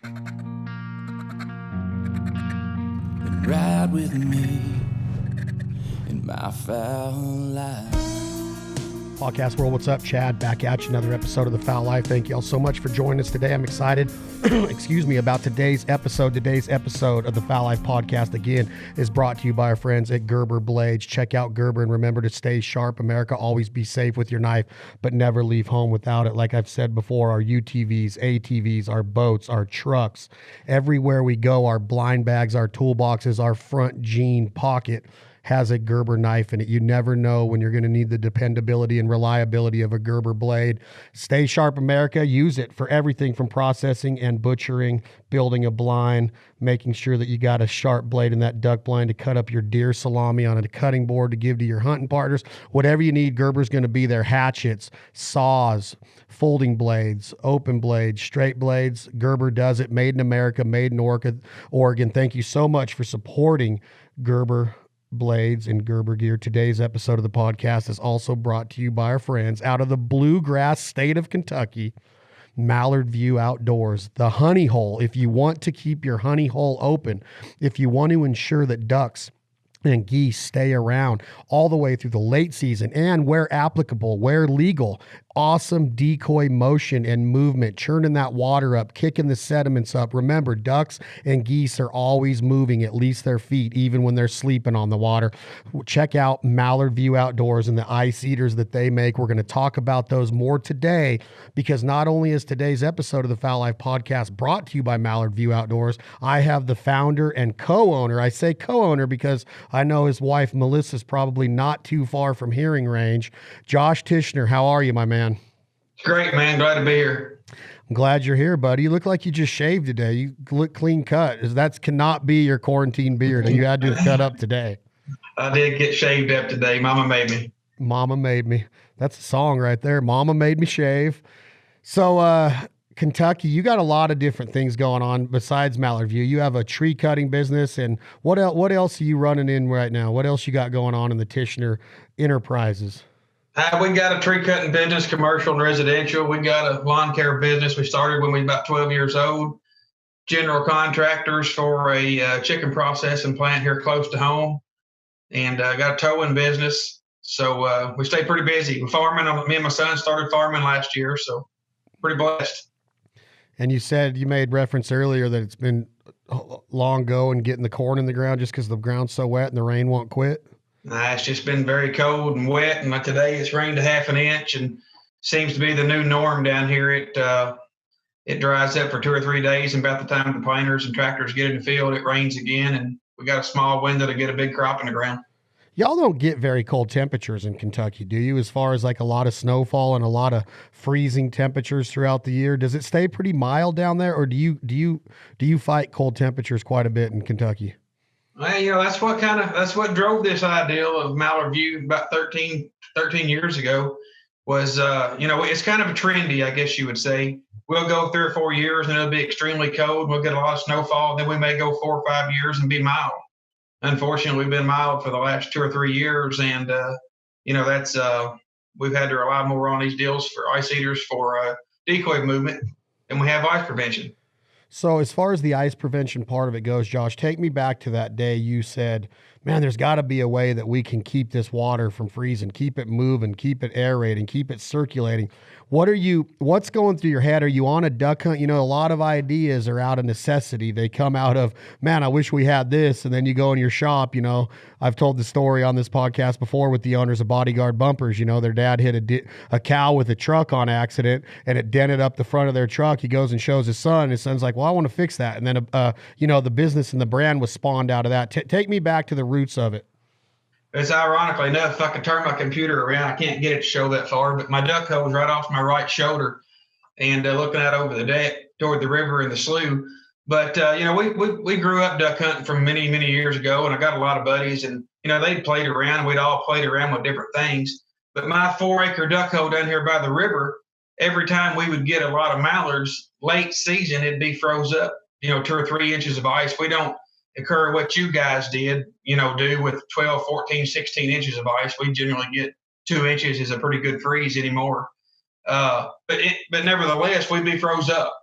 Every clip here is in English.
And ride with me in my foul life. Podcast world, what's up? Chad back at you, another episode of The Foul Life. Thank you all so much for joining us today. I'm excited, about today's episode. Today's episode of The Foul Life podcast, again, is brought to you by our friends at Gerber Blades. Check out Gerber and remember to stay sharp. America, always be safe with your knife, but never leave home without it. Like I've said before, our UTVs, ATVs, our boats, our trucks, everywhere we go, our blind bags, our toolboxes, our front jean pocket has a Gerber knife in it. You never know when you're going to need the dependability and reliability of a Gerber blade. Stay sharp, America. Use it for everything from processing and butchering, building a blind, making sure that you got a sharp blade in that duck blind to cut up your deer salami on a cutting board to give to your hunting partners. Whatever you need, Gerber's going to be there. Hatchets, saws, folding blades, open blades, straight blades. Gerber does it. Made in America, made in Oregon. Thank you so much for supporting Gerber Blades and Gerber gear. Today's episode of the podcast is also brought to you by our friends out of the bluegrass state of Kentucky, Mallard View Outdoors, the honey hole. If you want to keep your honey hole open, if you want to ensure that ducks and geese stay around all the way through the late season and where applicable, where legal, awesome decoy motion and movement, churning that water up, kicking the sediments up. Remember, ducks and geese are always moving at least their feet, even when they're sleeping on the water. Check out Mallard View Outdoors and the ice eaters that they make. We're going to talk about those more today because not only is today's episode of the Foul Life podcast brought to you by Mallard View Outdoors, I have the founder and co-owner. I say co-owner because I know his wife, Melissa's probably not too far from hearing range. Josh Tichenor, how are you, my man? Great, man. Glad to be here. I'm glad you're here, buddy. You look like you just shaved today. You look clean cut. That cannot be your quarantine beard. You had to cut up today. I did get shaved up today. Mama made me. Mama made me. That's a song right there. Mama made me shave. So, Kentucky, you got a lot of different things going on besides Mallard View. You have a tree cutting business, and what else are you running in right now? What else you got going on in the Tichenor Enterprises? We got a tree cutting business, commercial and residential. We got a lawn care business. We started when we were about 12 years old. General contractors for a chicken processing plant here close to home, and got a towing business. So we stay pretty busy. We're farming. Me and my son started farming last year, so pretty blessed. And you said you made reference earlier that it's been long going getting the corn in the ground just because the ground's so wet and the rain won't quit. It's just been very cold and wet, and today it's rained a half an inch, and seems to be the new norm down here. It dries up for 2 or 3 days, and about the time the planters and tractors get in the field, it rains again, and we got a small window to get a big crop in the ground. Y'all don't get very cold temperatures in Kentucky, do you? As far as like a lot of snowfall and a lot of freezing temperatures throughout the year, does it stay pretty mild down there, or do you fight cold temperatures quite a bit in Kentucky? Well, that's what drove this ideal of Mallard View about 13 years ago was, it's kind of a trendy, I guess you would say. We'll go 3 or 4 years and it'll be extremely cold. We'll get a lot of snowfall. Then we may go 4 or 5 years and be mild. Unfortunately, we've been mild for the last 2 or 3 years. And, that's, we've had to rely more on these deals for ice eaters for decoy movement than we have ice prevention. So as far as the ice prevention part of it goes, Josh, take me back to that day you said, man, there's got to be a way that we can keep this water from freezing, keep it moving, keep it aerating, keep it circulating. What's going through your head? Are you on a duck hunt? A lot of ideas are out of necessity. They come out of, man, I wish we had this. And then you go in your shop, I've told the story on this podcast before with the owners of Bodyguard Bumpers. Their dad hit a cow with a truck on accident and it dented up the front of their truck. He goes and shows his son. His son's like, well, I want to fix that. And then, the business and the brand was spawned out of that. Take me back to the roots of it. It's ironically enough, if I could turn my computer around, I can't get it to show that far, but my duck hole is right off my right shoulder and looking out over the deck toward the river and the slough. But, we grew up duck hunting from many, many years ago, and I got a lot of buddies, and, they played around. We'd all played around with different things. But my 4-acre duck hole down here by the river, every time we would get a lot of mallards, late season, it'd be froze up, 2 or 3 inches of ice. We don't occur what you guys did, do with 12, 14, 16 inches of ice. We generally get 2 inches is a pretty good freeze anymore. But nevertheless, we'd be froze up.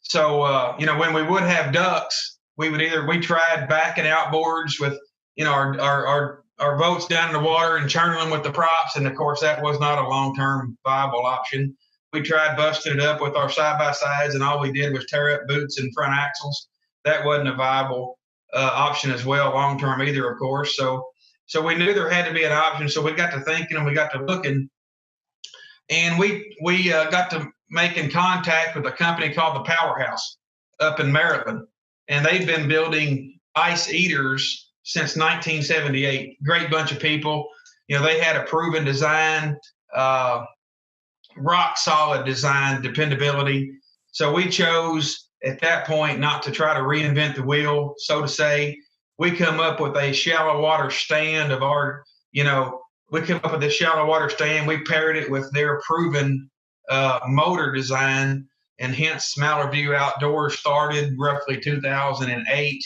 So, when we would have ducks, we tried backing outboards with, our boats down in the water and churning them with the props. And of course, that was not a long-term viable option. We tried busting it up with our side-by-sides, and all we did was tear up boots and front axles. That wasn't a viable option as well, long-term either, of course. So we knew there had to be an option. So we got to thinking and we got to looking, and we got to making contact with a company called the Powerhouse up in Maryland, and they've been building ice eaters since 1978. Great bunch of people. They had a proven design, rock solid design, dependability. So we chose at that point not to try to reinvent the wheel, so to say. We come up with a shallow water stand of our, we come up with this shallow water stand. We paired it with their proven motor design, and hence Mallard View Outdoors started roughly 2008,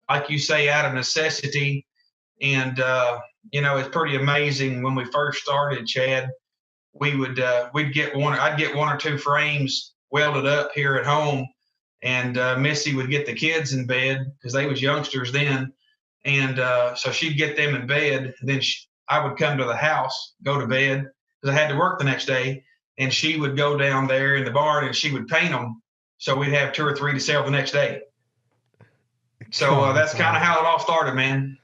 like you say, out of necessity. And it's pretty amazing. When we first started, Chad, I'd get one or two frames welded up here at home, and Missy would get the kids in bed because they was youngsters then, and so she'd get them in bed. And then I would come to the house, go to bed because I had to work the next day, and she would go down there in the barn and she would paint them. So we'd have 2 or 3 to sell the next day. So that's kind of how it all started, man.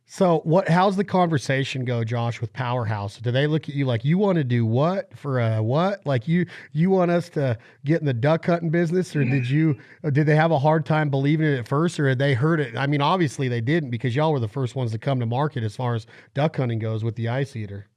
So how's the conversation go, Josh, with Powerhouse? Do they look at you like, you want to do what for a what? Like you want us to get in the duck hunting business, or did they have a hard time believing it at first, or had they heard it? I mean, obviously they didn't, because y'all were the first ones to come to market as far as duck hunting goes with the ice eater.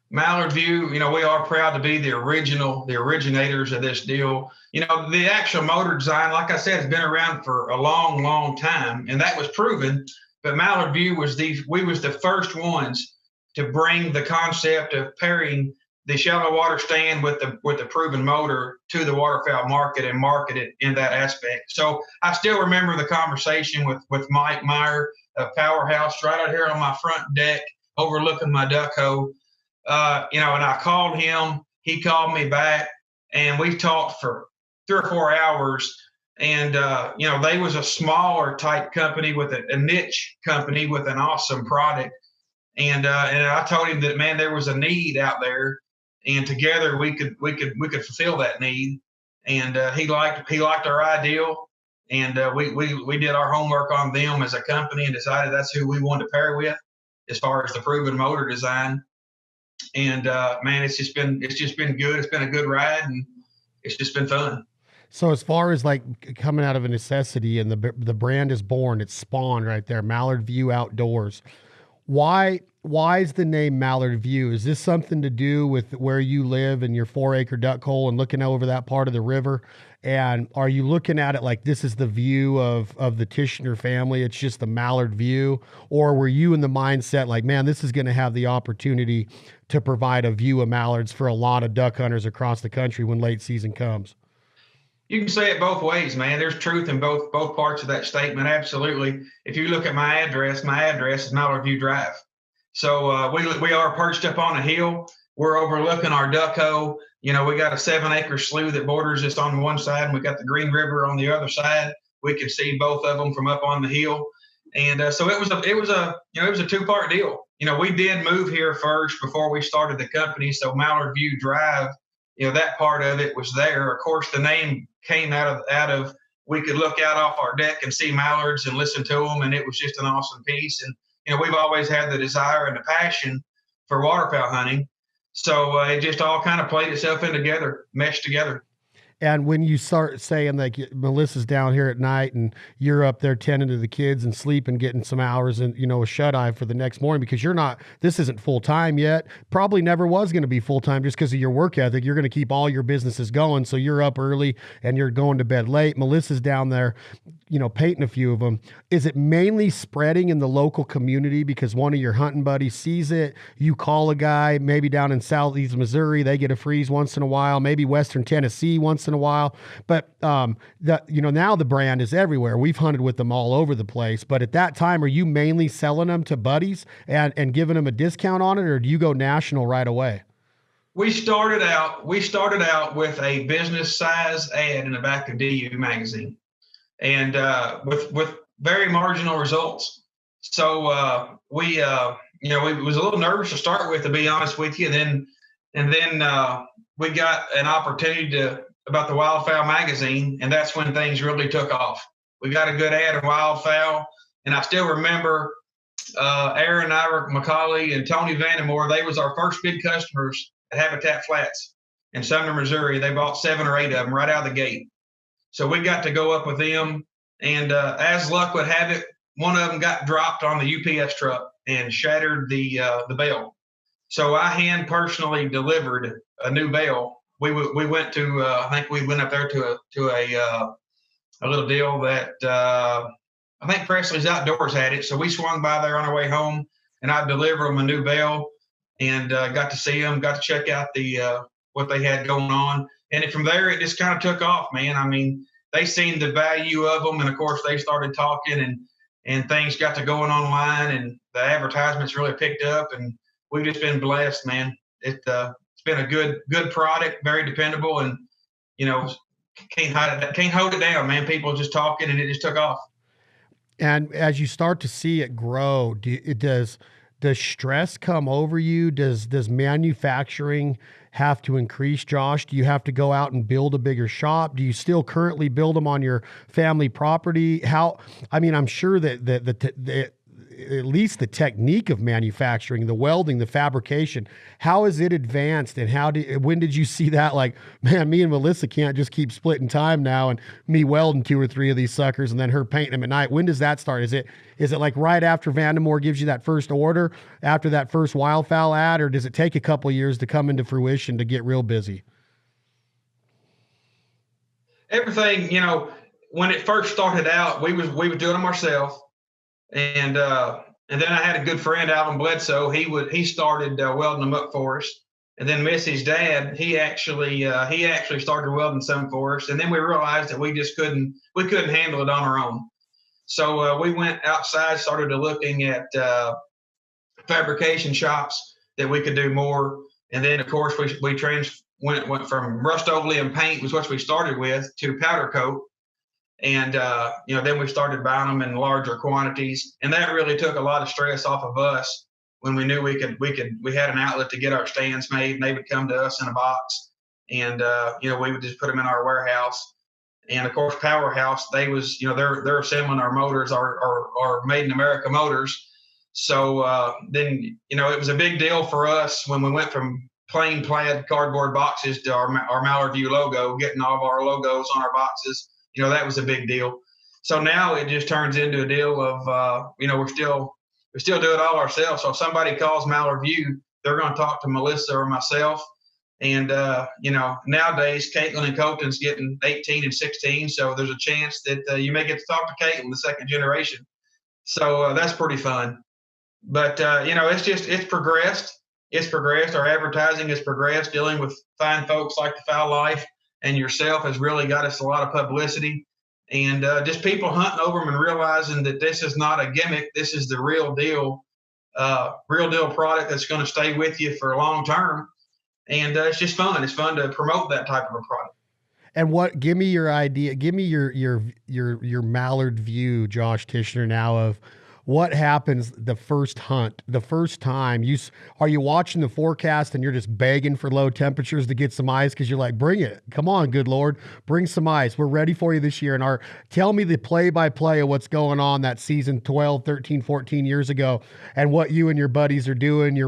Mallard View, we are proud to be the originators of this deal. The actual motor design, like I said, has been around for a long, long time, and that was proven. But Mallard View was the first ones to bring the concept of pairing the shallow water stand with the proven motor to the waterfowl market and market it in that aspect. So I still remember the conversation with Mike Meyer of Powerhouse right out here on my front deck overlooking my duck hole. And I called him, he called me back, and we talked for 3 or 4 hours. And, they was a smaller type company with a niche company with an awesome product. And I told him that, man, there was a need out there, and together we could fulfill that need. And he liked our ideal, and we did our homework on them as a company and decided that's who we wanted to pair with as far as the proven motor design. And man, it's just been good. It's been a good ride, and it's just been fun. So as far as like coming out of a necessity, and the brand is born, it's spawned right there, Mallard View Outdoors. Why is the name Mallard View? Is this something to do with where you live and your 4-acre duck hole and looking over that part of the river? And are you looking at it like this is the view of the Tichenor family? It's just the Mallard View? Or were you in the mindset like, man, this is going to have the opportunity to provide a view of mallards for a lot of duck hunters across the country when late season comes? You can say it both ways, man. There's truth in both parts of that statement. Absolutely. If you look at my address is Mallard View Drive. So we are perched up on a hill. We're overlooking our duck hole. We got a 7-acre slough that borders us on one side, and we got the Green River on the other side. We can see both of them from up on the hill. And so it was a 2-part deal. We did move here first before we started the company. So Mallard View Drive, that part of it was there. Of course, the name came out of we could look out off our deck and see mallards and listen to them, and it was just an awesome piece. And we've always had the desire and the passion for waterfowl hunting, so it just all kind of played itself in together, meshed together. And when you start saying like Melissa's down here at night and you're up there tending to the kids and sleeping, getting some hours and, a shut eye for the next morning, because this isn't full time yet. Probably never was going to be full time just because of your work ethic. You're going to keep all your businesses going. So you're up early and you're going to bed late. Melissa's down there, painting a few of them. Is it mainly spreading in the local community because one of your hunting buddies sees it? You call a guy maybe down in Southeast Missouri, they get a freeze once in a while, maybe Western Tennessee once in a while. But now the brand is everywhere. We've hunted with them all over the place. But at that time, are you mainly selling them to buddies and giving them a discount on it, or do you go national right away? we started out with a business size ad in the back of DU magazine, and with very marginal results. So we was a little nervous to start with, to be honest with you. And then we got an opportunity about the Wildfowl magazine, and that's when things really took off. We got a good ad in Wildfowl, and I still remember Aaron McCauley and Tony Vandemore. They was our first big customers at Habitat Flats in Sumner, Missouri. They bought 7 or 8 of them right out of the gate. So we got to go up with them, and as luck would have it, one of them got dropped on the UPS truck and shattered the bell. So I hand personally delivered a new bell. We went to I think we went up there to a little deal that I think Presley's Outdoors had it. So we swung by there on our way home, and I delivered them a new bell, and got to see them, got to check out the what they had going on. And from there, it just kind of took off, man. I mean, they seen the value of them, and of course, they started talking, and things got to going online, and the advertisements really picked up, and we've just been blessed, man. It's been a good product, very dependable, and can't hold it down, man. People just talking, and it just took off. And as you start to see it grow, does stress come over you? Does manufacturing have to increase, Josh? Do you have to go out and build a bigger shop? Do you still currently build them on your family property? I'm sure that at least the technique of manufacturing, the welding, the fabrication, how is it advanced, and when did you see that? Like, man, me and Melissa can't just keep splitting time now and me welding 2 or 3 of these suckers and then her painting them at night. When does that start? Is it like right after Vandemore gives you that first order, after that first Wildfowl ad, or does it take a couple of years to come into fruition to get real busy? Everything, when it first started out, we was doing them ourselves. And then I had a good friend, Alvin Bledsoe. He started welding them up for us. And then Missy's dad, he actually started welding some for us. And then we realized that we couldn't handle it on our own. So we went outside, started looking at fabrication shops that we could do more. And then of course we went from Rust-Oleum paint, was what we started with, to powder coat. And, then we started buying them in larger quantities, and that really took a lot of stress off of us when we knew we had an outlet to get our stands made, and they would come to us in a box, and, we would just put them in our warehouse. And of course, Powerhouse, they're assembling our motors, our made in America motors. So, then, it was a big deal for us when we went from plain plaid cardboard boxes to our Mallard View logo, getting all of our logos on our boxes. That was a big deal. So now it just turns into a deal of, we still do it all ourselves. So if somebody calls Mallard View, they're going to talk to Melissa or myself. And, nowadays, Caitlin and Colton's getting 18 and 16. So there's a chance that you may get to talk to Caitlin, the second generation. So that's pretty fun. But, it's progressed. It's progressed. Our advertising has progressed. Dealing with fine folks like the Fowl Life and yourself has really got us a lot of publicity, and just people hunting over them and realizing that this is not a gimmick. This is the real deal product that's going to stay with you for a long term. And it's just fun. It's fun to promote that type of a product. And give me your idea. Give me your Mallard view, Josh Tichenor, now of what happens the first hunt, the first time are you watching the forecast and you're just begging for low temperatures to get some ice because you're like, bring it, come on, good Lord, bring some ice. We're ready for you this year. And tell me the play-by-play of what's going on that season 12, 13, 14 years ago, and what you and your buddies are doing.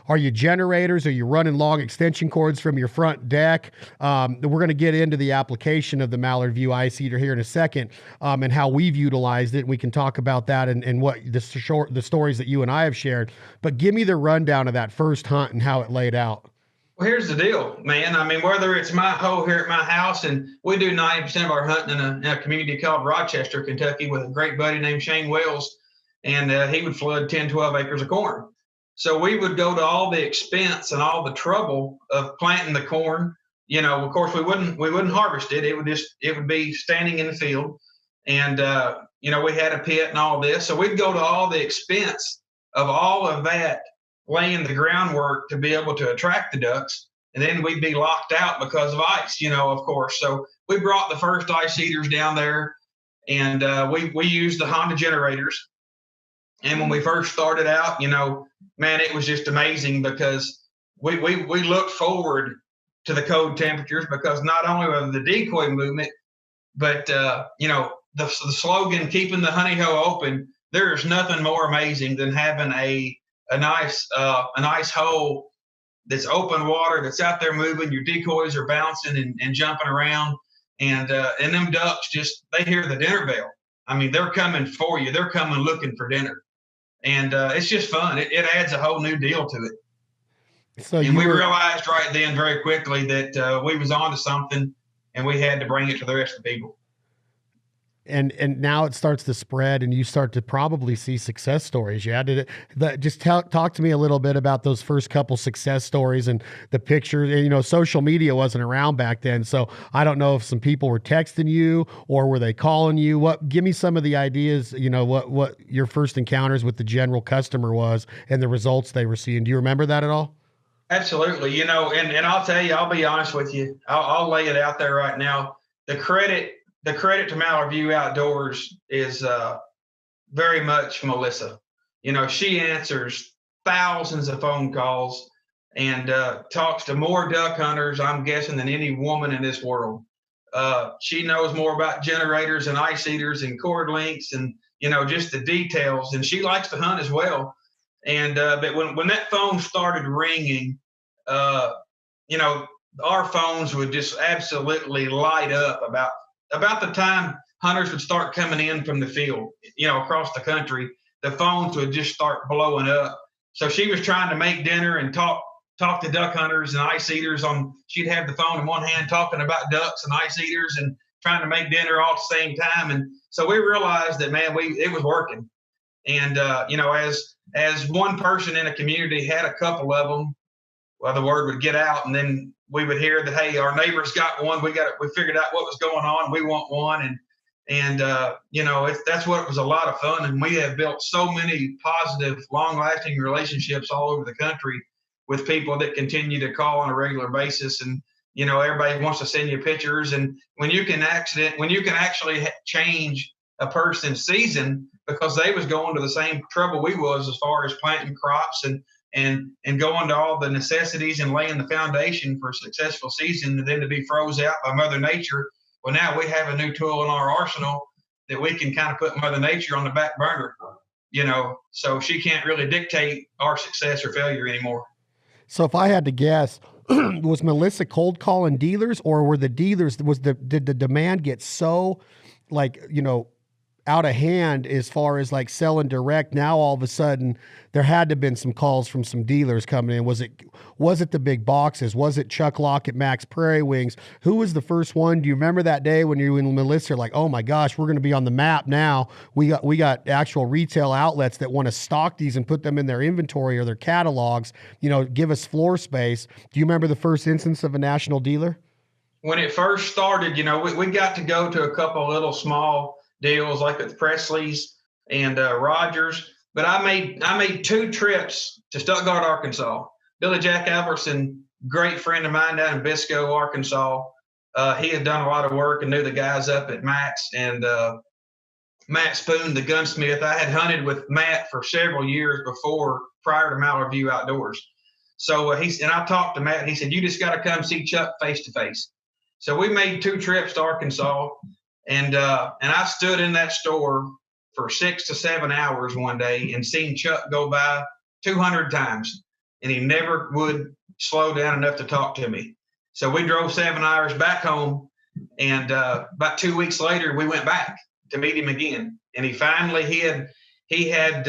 Are you generators? Are you running long extension cords from your front deck? We're going to get into the application of the Mallard View Ice Eater here in a second, and how we've utilized it. We can talk about that and what the stories that you and I have shared, but give me the rundown of that first hunt and how it laid out. Well, here's the deal, man. I mean, whether it's my hole here at my house, and we do 90% of our hunting in a community called Rochester, Kentucky, with a great buddy named Shane Wells, and he would flood 10, 12 acres of corn. So we would go to all the expense and all the trouble of planting the corn. Of course, we wouldn't harvest it. It would be standing in the field. And, we had a pit and all this. So we'd go to all the expense of all of that, laying the groundwork to be able to attract the ducks. and then we'd be locked out because of ice, of course. So we brought the first ice eaters down there, and we used the Honda generators. And when we first started out, man, it was just amazing because we looked forward to the cold temperatures, because not only of the decoy movement, but the slogan, keeping the honey hole open. There's nothing more amazing than having a nice hole that's open water, that's out there moving. Your decoys are bouncing and jumping around, and them ducks they hear the dinner bell. I mean, they're coming for you. They're coming looking for dinner, and it's just fun. It adds a whole new deal to it. So we realized right then very quickly that we was onto something, and we had to bring it to the rest of the people. And now it starts to spread, and you start to probably see success stories. Yeah, just talk to me a little bit about those first couple success stories and the pictures. And, social media wasn't around back then, so I don't know if some people were texting you or were they calling you. Give me some of the ideas. What your first encounters with the general customer was and the results they were seeing. Do you remember that at all? Absolutely. And I'll tell you, I'll be honest with you. I'll lay it out there right now. The credit to Mallard View Outdoors is very much Melissa. She answers thousands of phone calls and talks to more duck hunters, I'm guessing, than any woman in this world. She knows more about generators and ice eaters and cord links and, just the details. And she likes to hunt as well. And but when that phone started ringing, our phones would just absolutely light up about the time hunters would start coming in from the field, across the country. The phones would just start blowing up. So she was trying to make dinner and talk to duck hunters and ice eaters she'd have the phone in one hand talking about ducks and ice eaters and trying to make dinner all at the same time. And so we realized that, man, it was working. And, as one person in a community had a couple of them, well, the word would get out, and then we would hear that, hey, our neighbors got one. We figured out what was going on. We want one. And that's what it was, a lot of fun. And we have built so many positive, long-lasting relationships all over the country with people that continue to call on a regular basis. And, everybody wants to send you pictures. And when you can actually change a person's season because they was going to the same trouble we was as far as planting crops and going to all the necessities and laying the foundation for a successful season, and then to be froze out by Mother Nature. Well, now we have a new tool in our arsenal that we can kind of put Mother Nature on the back burner, so she can't really dictate our success or failure anymore. So if I had to guess, was Melissa cold calling dealers, or were the dealers, did the demand get so out of hand as far as like selling direct? Now all of a sudden there had to have been some calls from some dealers coming in. Was it the big boxes? Was it Chuck Lockett, Max Prairie Wings? Who was the first one? Do you remember that day when you and Melissa are like, oh my gosh, we're going to be on the map now. We got actual retail outlets that want to stock these and put them in their inventory or their catalogs, give us floor space. Do you remember the first instance of a national dealer? When it first started, we got to go to a couple of little small deals like with Presley's and Rogers, but I made 2 trips to Stuttgart, Arkansas. Billy Jack Albertson, great friend of mine down in Bisco, Arkansas. He had done a lot of work and knew the guys up at Matt's, and Matt Spoon, the gunsmith. I had hunted with Matt for several years prior to Mallard View Outdoors. So I talked to Matt, and he said, you just got to come see Chuck face to face. So we made 2 trips to Arkansas. And I stood in that store for 6 to 7 hours one day and seen Chuck go by 200 times, and he never would slow down enough to talk to me. So we drove 7 hours back home, and about 2 weeks later, we went back to meet him again. And he had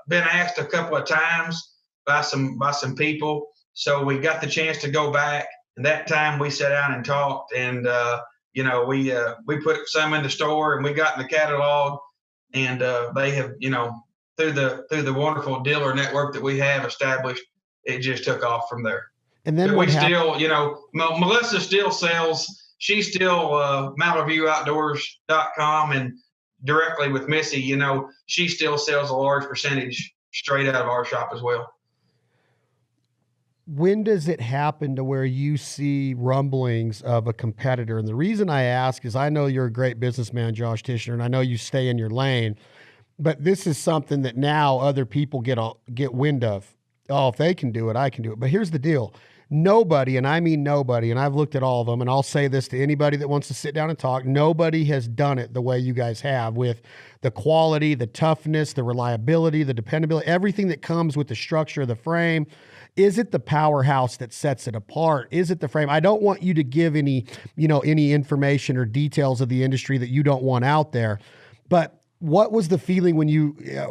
been asked a couple of times by some people, so we got the chance to go back. And that time we sat down and talked, and we put some in the store, and we got in the catalog, and they have, through the wonderful dealer network that we have established, it just took off from there. And then still, Melissa still sells. She's still MallardViewOutdoors.com, and directly with Missy, she still sells a large percentage straight out of our shop as well. when does it happen to where you see rumblings of a competitor? And the reason I ask is I know you're a great businessman, Josh Tichenor, and I know you stay in your lane, but this is something that now other people get wind of. Oh, if they can do it, I can do it. But here's the deal. Nobody, and I mean nobody, and I've looked at all of them, and I'll say this to anybody that wants to sit down and talk, nobody has done it the way you guys have, with the quality, the toughness, the reliability, the dependability, everything that comes with the structure of the frame. Is it the powerhouse that sets it apart? Is it the frame? I don't want you to give any information or details of the industry that you don't want out there, but what was the feeling when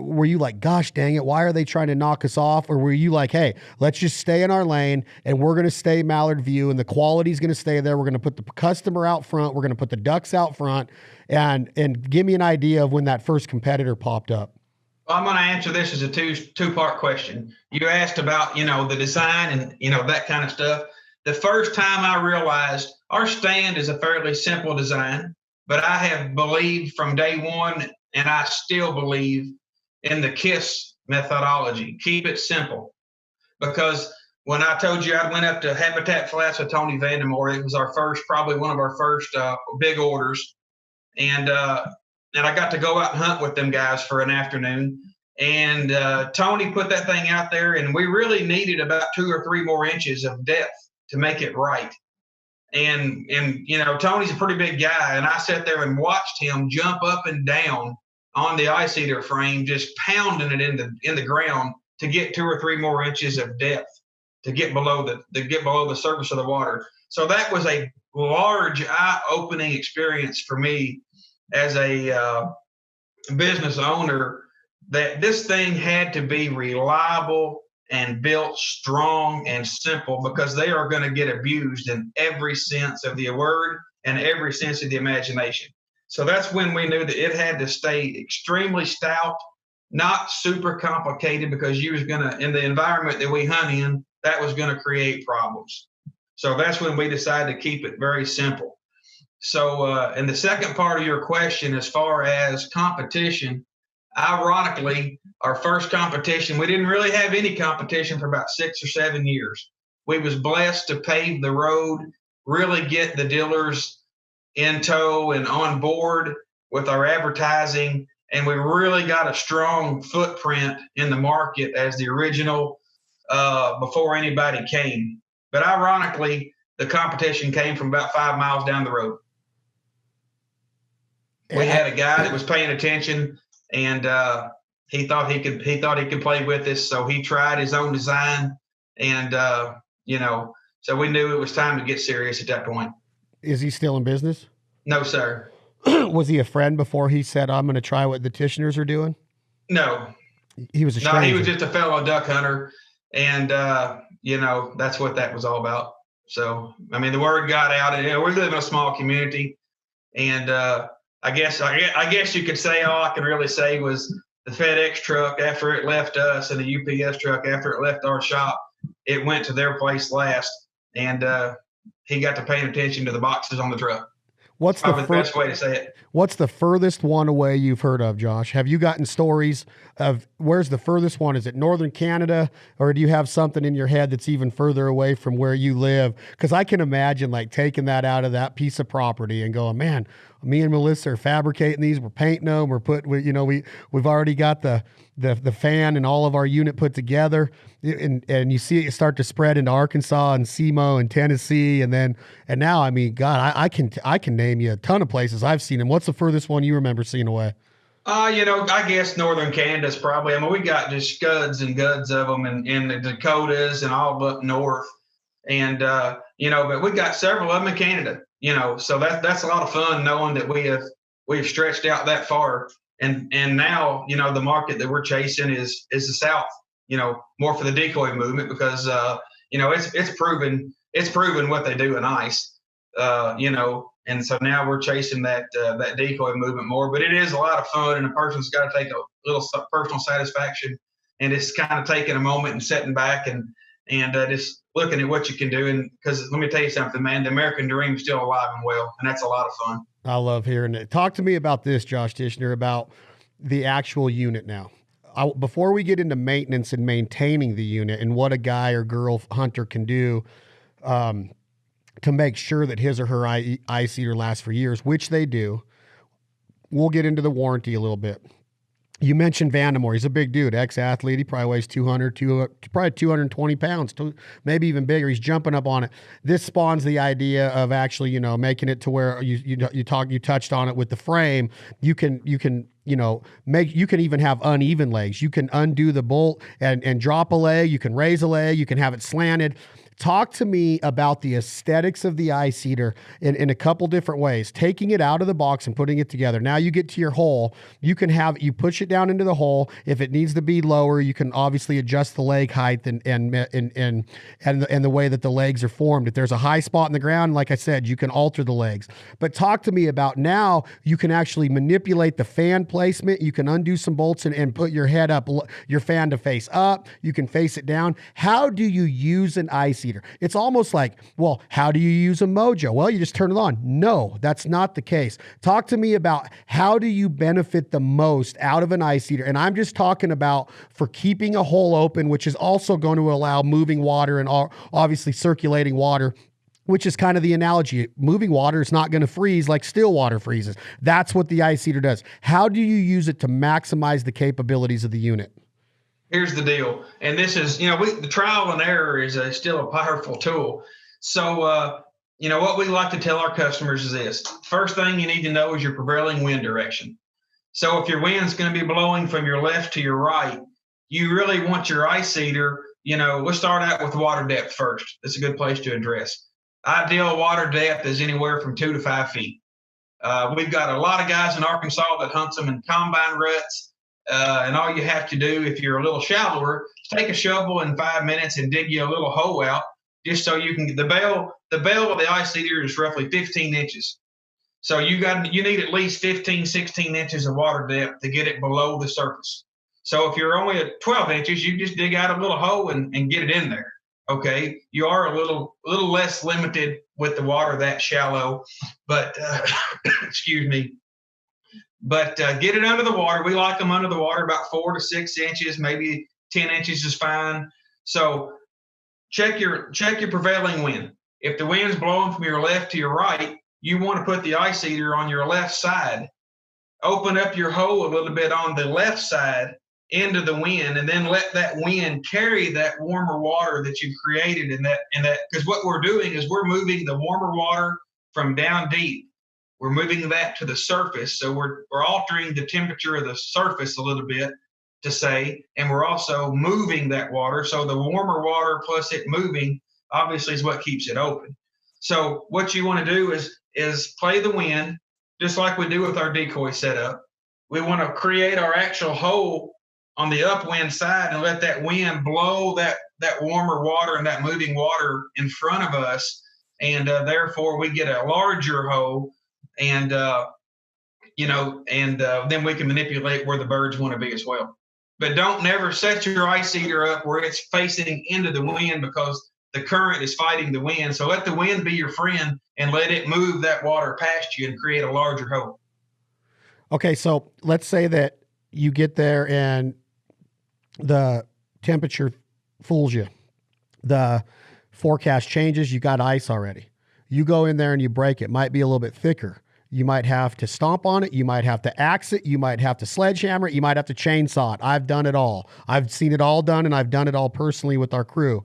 were you like, gosh, dang it, why are they trying to knock us off? Or were you like, hey, let's just stay in our lane and we're going to stay Mallard View and the quality's going to stay there. We're going to put the customer out front. We're going to put the ducks out front, and give me an idea of when that first competitor popped up. Well, I'm going to answer this as a two-part question. You asked about, the design and, that kind of stuff. The first time I realized our stand is a fairly simple design, but I have believed from day one, and I still believe in the KISS methodology. Keep it simple. Because when I told you I went up to Habitat Flats with Tony Vandemore, it was probably one of our first big orders. And I got to go out and hunt with them guys for an afternoon. And Tony put that thing out there, and we really needed about 2 or 3 more inches of depth to make it right. And Tony's a pretty big guy, and I sat there and watched him jump up and down on the ice eater frame, just pounding it in the ground to get 2 or 3 more inches of depth to get below the surface of the water. So that was a large eye-opening experience for me as a business owner, that this thing had to be reliable and built strong and simple, because they are going to get abused in every sense of the word and every sense of the imagination. So that's when we knew that it had to stay extremely stout, not super complicated, because you was going to, in the environment that we hunt in, that was going to create problems. So that's when we decided to keep it very simple. So, and the second part of your question, as far as competition, ironically, our first competition, we didn't really have any competition for about 6 or 7 years. We was blessed to pave the road, really get the dealers in tow and on board with our advertising, and we really got a strong footprint in the market as the original before anybody came. But ironically, the competition came from about 5 miles down the road. We had a guy that was paying attention, and he thought he could play with us, so he tried his own design, and so we knew it was time to get serious at that point. Is he still in business? No, sir. Was he a friend before he said, I'm going to try what the Tichenors are doing? No. He was a stranger. No, he was just a fellow duck hunter, and that's what that was all about. So, I mean, the word got out, and we live in a small community, and I guess you could say all I can really say was the FedEx truck, after it left us, and the UPS truck after it left our shop, it went to their place last, and he got to paying attention to the boxes on the truck. What's the best way to say it? What's the furthest one away you've heard of, Josh? Have you gotten stories of where's the furthest one? Is it northern Canada, or do you have something in your head that's even further away from where you live? Because I can imagine like taking that out of that piece of property and going, man, me and Melissa are fabricating these. We're painting them. We've already got the fan and all of our unit put together, and you see it start to spread into Arkansas and SEMO and Tennessee, and now, I mean, God, I can name you a ton of places I've seen them. What's the furthest one you remember seeing away? I guess northern Canada's probably. I mean, we got just scuds and guds of them in the Dakotas and all up north, and but we got several of them in Canada. So that's a lot of fun knowing that we've stretched out that far, and now the market that we're chasing is the South. More for the decoy movement, because it's proven what they do in ice. And so now we're chasing that decoy movement more. But it is a lot of fun, and a person's got to take a little personal satisfaction, and it's kind of taking a moment and sitting back and just looking at what you can do. And because let me tell you something, man, the American dream is still alive and well, and that's a lot of fun. I love hearing it. Talk to me about this, Josh Tichenor, about the actual unit now. before we get into maintenance and maintaining the unit and what a guy or girl hunter can do to make sure that his or her ice eater lasts for years, which they do, we'll get into the warranty a little bit. You mentioned Vandemore. He's a big dude, ex-athlete. He probably weighs probably 220 pounds, maybe even bigger. He's jumping up on it. This spawns the idea of actually, you know, making it to where you touched on it with the frame. You can even have uneven legs. You can undo the bolt and drop a leg. You can raise a leg. You can have it slanted. Talk to me about the aesthetics of the ice eater in a couple different ways. Taking it out of the box and putting it together. Now you get to your hole. You push it down into the hole. If it needs to be lower, you can obviously adjust the leg height and the way that the legs are formed. If there's a high spot in the ground, like I said, you can alter the legs. But talk to me about now you can actually manipulate the fan placement. You can undo some bolts and put your head up, your fan to face up. You can face it down. How do you use an ice eater? It's almost like, well, how do you use a Mojo? Well, you just turn it on. No, that's not the case. Talk to me about how do you benefit the most out of an ice eater? And I'm just talking about for keeping a hole open, which is also going to allow moving water and obviously circulating water, which is kind of the analogy. Moving water is not going to freeze like still water freezes. That's what the ice eater does. How do you use it to maximize the capabilities of the unit? Here's the deal. And this is, the trial and error is still a powerful tool. So, what we like to tell our customers is this. First thing you need to know is your prevailing wind direction. So if your wind's going to be blowing from your left to your right, you really want your ice eater, we'll start out with water depth first. That's a good place to address. Ideal water depth is anywhere from 2 to 5 feet. We've got a lot of guys in Arkansas that hunts them in combine ruts. And all you have to do, if you're a little shallower, is take a shovel in 5 minutes and dig you a little hole out, just so you can get the bell of the ice eater is roughly 15 inches. So you need at least 15, 16 inches of water depth to get it below the surface. So if you're only at 12 inches, you just dig out a little hole and get it in there. Okay, you are a little less limited with the water that shallow, but excuse me. But get it under the water. We like them under the water about 4 to 6 inches, maybe 10 inches is fine. So check your prevailing wind. If the wind's blowing from your left to your right, you want to put the ice eater on your left side. Open up your hole a little bit on the left side into the wind, and then let that wind carry that warmer water that you've created in that. Because what we're doing is we're moving the warmer water from down deep. We're moving that to the surface. So we're altering the temperature of the surface a little bit and we're also moving that water. So the warmer water plus it moving obviously is what keeps it open. So what you want to do is play the wind just like we do with our decoy setup. We want to create our actual hole on the upwind side and let that wind blow that warmer water and that moving water in front of us. And therefore we get a larger hole. And, then we can manipulate where the birds want to be as well. But don't never set your ice eater up where it's facing into the wind because the current is fighting the wind. So let the wind be your friend and let it move that water past you and create a larger hole. Okay, so let's say that you get there and the temperature fools you. The forecast changes, you got ice already. You go in there and you break it. Might be a little bit thicker. You might have to stomp on it. You might have to axe it. You might have to sledgehammer it. You might have to chainsaw it. I've done it all. I've seen it all done, and I've done it all personally with our crew.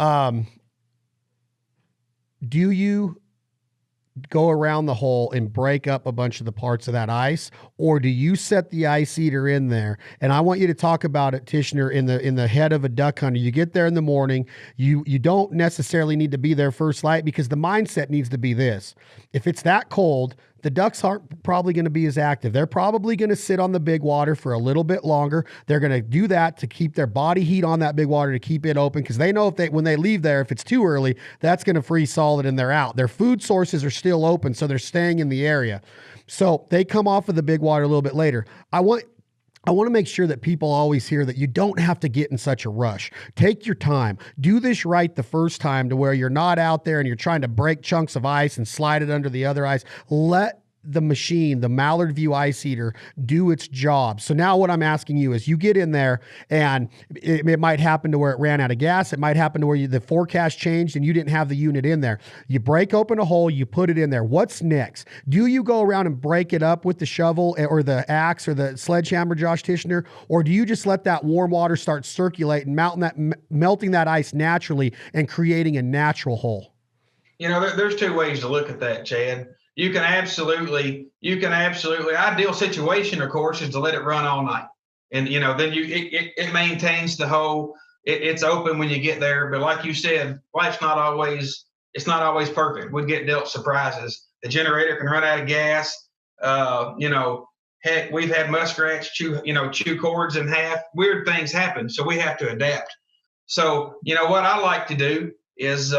Do you go around the hole and break up a bunch of the parts of that ice, or do you set the ice eater in there? And I want you to talk about it, Tichenor, in the head of a duck hunter. You get there in the morning. You don't necessarily need to be there first light because the mindset needs to be this. If it's that cold, the ducks aren't probably going to be as active. They're probably going to sit on the big water for a little bit longer. They're going to do that to keep their body heat on that big water to keep it open because they know when they leave there, if it's too early, that's going to freeze solid and they're out. Their food sources are still open, so they're staying in the area. So they come off of the big water a little bit later. I want to make sure that people always hear that you don't have to get in such a rush. Take your time. Do this right the first time to where you're not out there and you're trying to break chunks of ice and slide it under the other ice. Let the machine, the Mallard View ice heater, do its job. So now what I'm asking you is, you get in there and it might happen to where it ran out of gas. It might happen to where the forecast changed and you didn't have the unit in there. You break open a hole, you put it in there. What's next? Do you go around and break it up with the shovel or the axe or the sledgehammer, Josh Tichenor? Or do you just let that warm water start circulating, melting that ice naturally and creating a natural hole? There's two ways to look at that, Chad. You can absolutely, ideal situation, of course, is to let it run all night. And, then it maintains the hole. It's open when you get there. But like you said, it's not always perfect. We get dealt surprises. The generator can run out of gas. Heck, we've had muskrats chew cords in half. Weird things happen. So we have to adapt. So, what I like to do is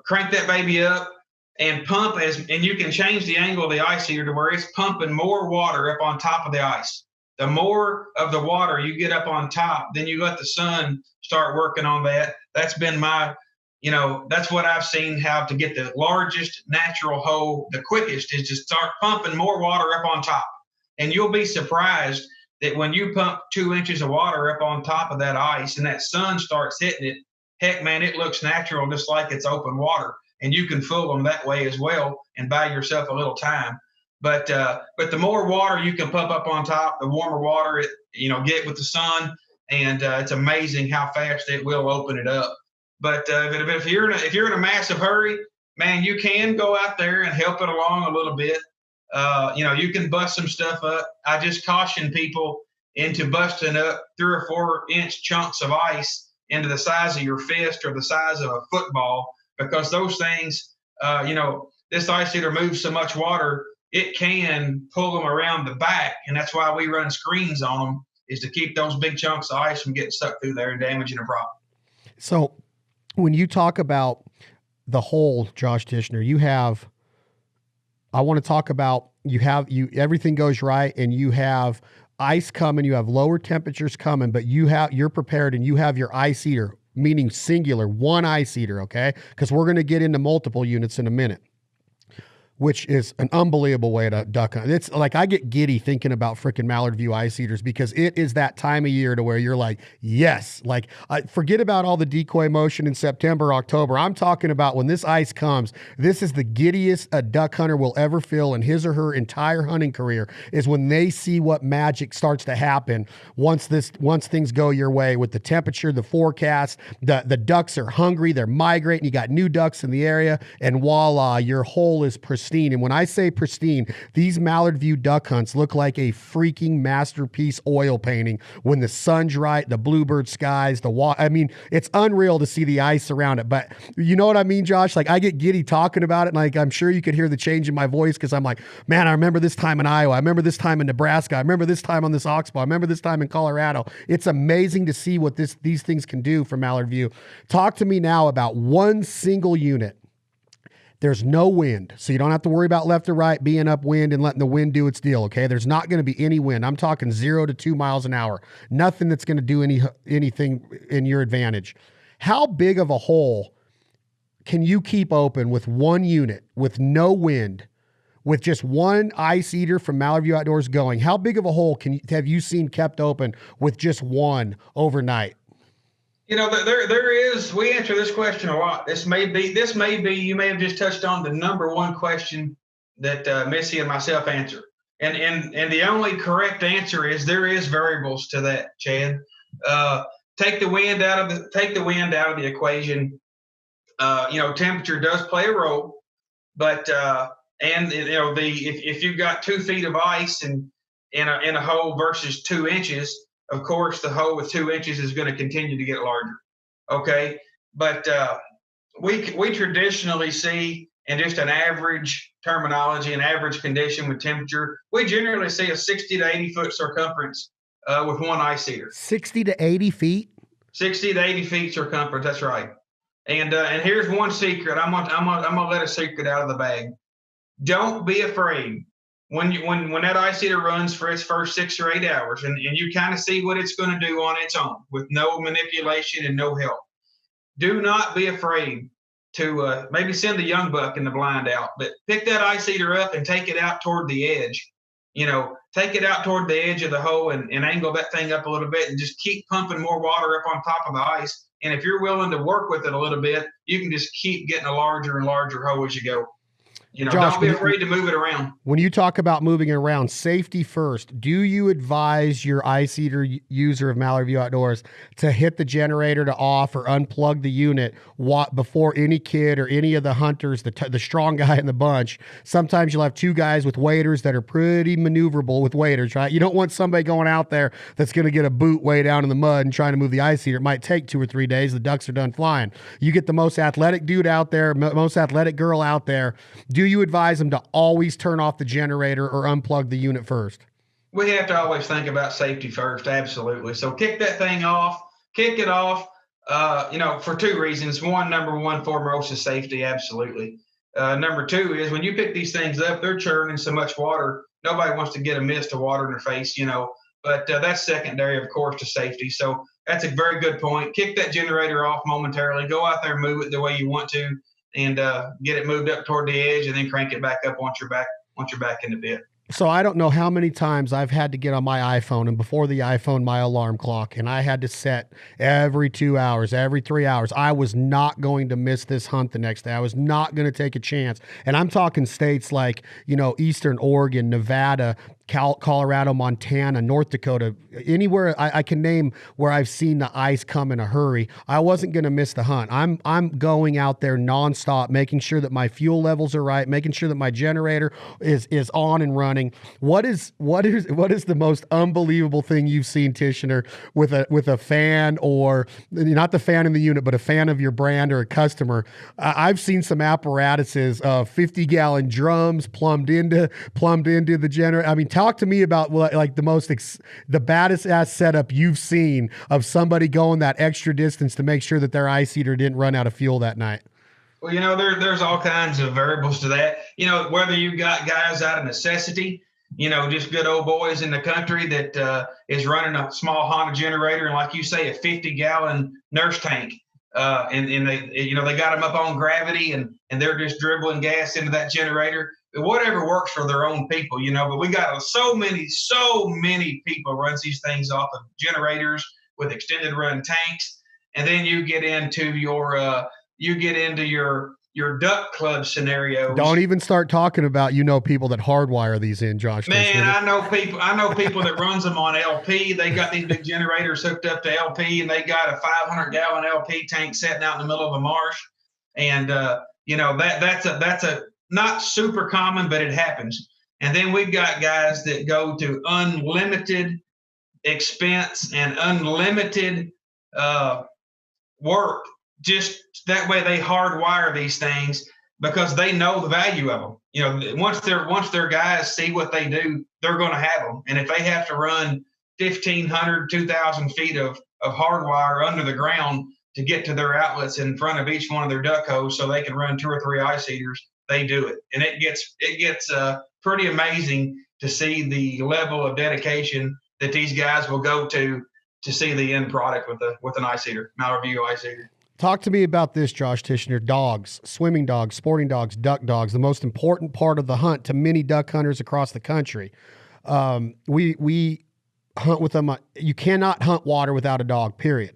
crank that baby up and pump and you can change the angle of the ice heater to where it's pumping more water up on top of the ice. The more of the water you get up on top, then you let the sun start working on that. That's been that's what I've seen, how to get the largest natural hole the quickest is to start pumping more water up on top. And you'll be surprised that when you pump 2 inches of water up on top of that ice and that sun starts hitting it, heck, man, it looks natural, just like it's open water, and you can fool them that way as well and buy yourself a little time. But the more water you can pump up on top, the warmer water get with the sun, and it's amazing how fast it will open it up. But if you're in a massive hurry, man, you can go out there and help it along a little bit. You can bust some stuff up. I just caution people into busting up 3 or 4 inch chunks of ice into the size of your fist or the size of a football, because those things, this ice heater moves so much water, it can pull them around the back. And that's why we run screens on them, is to keep those big chunks of ice from getting stuck through there and damaging a prop. So when you talk about the hole, Josh Tichenor, I want to talk about, everything goes right and you have ice coming, you have lower temperatures coming, but you're prepared and you have your ice heater, meaning singular, one ice heater, okay? Because we're going to get into multiple units in a minute, which is an unbelievable way to duck hunt. It's like, I get giddy thinking about freaking Mallard View ice heaters, because it is that time of year to where you're like, yes, forget about all the decoy motion in September, October. I'm talking about when this ice comes, this is the giddiest a duck hunter will ever feel in his or her entire hunting career, is when they see what magic starts to happen once things go your way with the temperature, the forecast, the ducks are hungry, they're migrating, you got new ducks in the area, and voila, your hole is pristine. And when I say pristine, these Mallard View duck hunts look like a freaking masterpiece oil painting when the sun's right, the bluebird skies, the water. I mean, it's unreal to see the ice around it. But you know what I mean, Josh? Like, I get giddy talking about it. And I'm sure you could hear the change in my voice, because I'm like, man, I remember this time in Iowa. I remember this time in Nebraska. I remember this time on this oxbow. I remember this time in Colorado. It's amazing to see what these things can do for Mallard View. Talk to me now about one single unit. There's no wind, so you don't have to worry about left or right being upwind and letting the wind do its deal, okay? There's not going to be any wind. I'm talking 0 to 2 miles an hour. Nothing that's going to do anything in your advantage. How big of a hole can you keep open with one unit, with no wind, with just one ice eater from Mallard View Outdoors going? How big of a hole have you seen kept open with just one overnight? There is, we answer this question a lot. This may be, you may have just touched on the number one question that Missy and myself answer. And the only correct answer is there is variables to that, Chad. Take the wind out of the equation. Temperature does play a role, but if you've got 2 feet of ice in a hole versus 2 inches, of course, the hole with 2 inches is going to continue to get larger. Okay. But we traditionally see, in just an average terminology, an average condition with temperature, we generally see a 60 to 80 foot circumference with one ice heater. 60 to 80 feet? 60 to 80 feet circumference. That's right. And here's one secret. I'm gonna let a secret out of the bag. Don't be afraid. When that ice heater runs for its first 6 or 8 hours, and you kind of see what it's going to do on its own with no manipulation and no help, do not be afraid to maybe send the young buck in the blind out, but pick that ice eater up and take it out toward the edge. Take it out toward the edge of the hole and angle that thing up a little bit and just keep pumping more water up on top of the ice. And if you're willing to work with it a little bit, you can just keep getting a larger and larger hole as you go. Josh, don't be afraid to move it around. When you talk about moving it around, safety first, do you advise your ice eater user of Mallard View Outdoors to hit the generator to off or unplug the unit before any kid or any of the hunters, the strong guy in the bunch? Sometimes you'll have two guys with waders that are pretty maneuverable with waders, right? You don't want somebody going out there that's going to get a boot way down in the mud and trying to move the ice eater. It might take 2 or 3 days. The ducks are done flying. You get the most athletic dude out there, most athletic girl out there. Do you advise them to always turn off the generator or unplug the unit first? We have to always think about safety first. Absolutely. So kick that thing off, kick it off, for 2 reasons. Number one, foremost is safety. Absolutely. Number 2 is when you pick these things up, they're churning so much water. Nobody wants to get a mist of water in their face, but that's secondary, of course, to safety. So that's a very good point. Kick that generator off momentarily, go out there and move it the way you want to, and get it moved up toward the edge, and then crank it back up once you're back in the pit. So I don't know how many times I've had to get on my iPhone, and before the iPhone, my alarm clock, and I had to set every 2 hours, every 3 hours. I was not going to miss this hunt the next day. I was not going to take a chance. And I'm talking states like, Eastern Oregon, Nevada, Colorado, Montana, North Dakota, anywhere I can name where I've seen the ice come in a hurry. I wasn't going to miss the hunt. I'm going out there nonstop, making sure that my fuel levels are right, making sure that my generator is on and running. What is the most unbelievable thing you've seen, Tichenor, with a fan, or not the fan in the unit, but a fan of your brand or a customer? I've seen some apparatuses, 50-gallon drums plumbed into the generator. I mean, talk to me about like the baddest ass setup you've seen of somebody going that extra distance to make sure that their ice eater didn't run out of fuel that night. Well, there's all kinds of variables to that. Whether you got guys out of necessity, just good old boys in the country that is running a small Honda generator and, like you say, a 50-gallon nurse tank, and they got them up on gravity and they're just dribbling gas into that generator. Whatever works for their own people, but we got so many people runs these things off of generators with extended run tanks. And then you get into your duck club scenarios. Don't even start talking about, people that hardwire these in, Josh. Man, I know people that runs them on LP. They got these big generators hooked up to LP, and they got a 500-gallon LP tank sitting out in the middle of a marsh. And that's a not super common, but it happens. And then we've got guys that go to unlimited expense and unlimited work. Just that way they hardwire these things because they know the value of them. Once their guys see what they do, they're going to have them. And if they have to run 1,500, 2,000 feet of hardwire under the ground to get to their outlets in front of each one of their duck holes so they can run 2 or 3 ice eaters, they do it. And it gets pretty amazing to see the level of dedication that these guys will go to see the end product with an ice eater, Mallard View ice eater. Talk to me about this, Josh Tichenor. Dogs, swimming dogs, sporting dogs, duck dogs, the most important part of the hunt to many duck hunters across the country. We hunt with them. You cannot hunt water without a dog, period.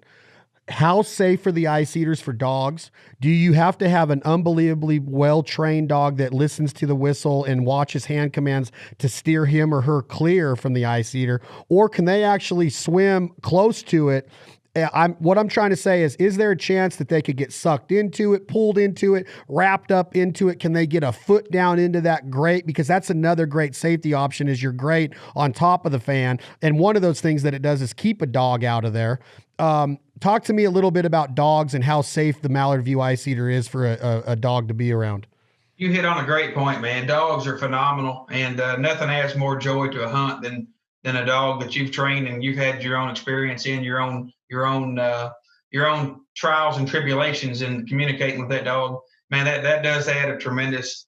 How safe are the ice eaters for dogs? Do you have to have an unbelievably well-trained dog that listens to the whistle and watches hand commands to steer him or her clear from the ice eater? Or can they actually swim close to it? What I'm trying to say is there a chance that they could get sucked into it, pulled into it, wrapped up into it? Can they get a foot down into that grate? Because that's another great safety option, is your grate on top of the fan. And one of those things that it does is keep a dog out of there. Talk to me a little bit about dogs and how safe the Mallard View ice eater is for a dog to be around. You hit on a great point, man. Dogs are phenomenal, and nothing adds more joy to a hunt than a dog that you've trained and you've had your own experience in, your own trials and tribulations in communicating with that dog. Man, that does add a tremendous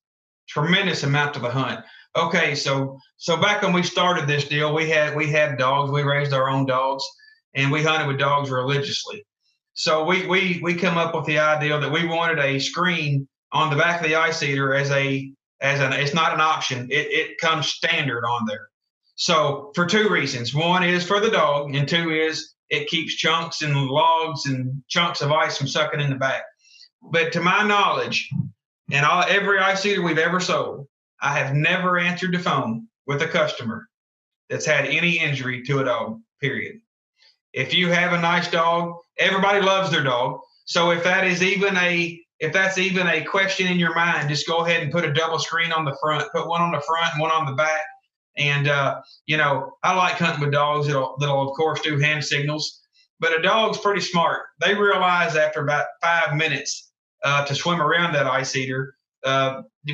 amount to the hunt. Okay, so back when we started this deal, we had dogs. We raised our own dogs, and we hunted with dogs religiously. So we come up with the idea that we wanted a screen on the back of the ice eater it's not an option. It comes standard on there. So for two reasons. One is for the dog, and two is it keeps chunks and logs and chunks of ice from sucking in the back. But to my knowledge, and every ice eater we've ever sold, I have never answered the phone with a customer that's had any injury to a dog, period. If you have a nice dog, everybody loves their dog. So if that's even a question in your mind, just go ahead and put a double screen on the front, put one on the front and one on the back. And, I like hunting with dogs that'll of course do hand signals, but a dog's pretty smart. They realize after about 5 minutes to swim around that ice eater.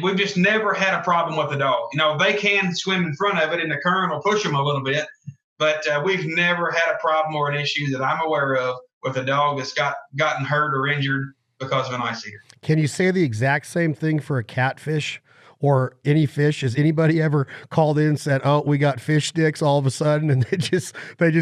We've just never had a problem with the dog. They can swim in front of it and the current will push them a little bit, but we've never had a problem or an issue that I'm aware of with a dog that's gotten hurt or injured because of an ice eater. Can you say the exact same thing for a catfish or any fish? Has anybody ever called in and said, "Oh, we got fish sticks," all of a sudden, and they just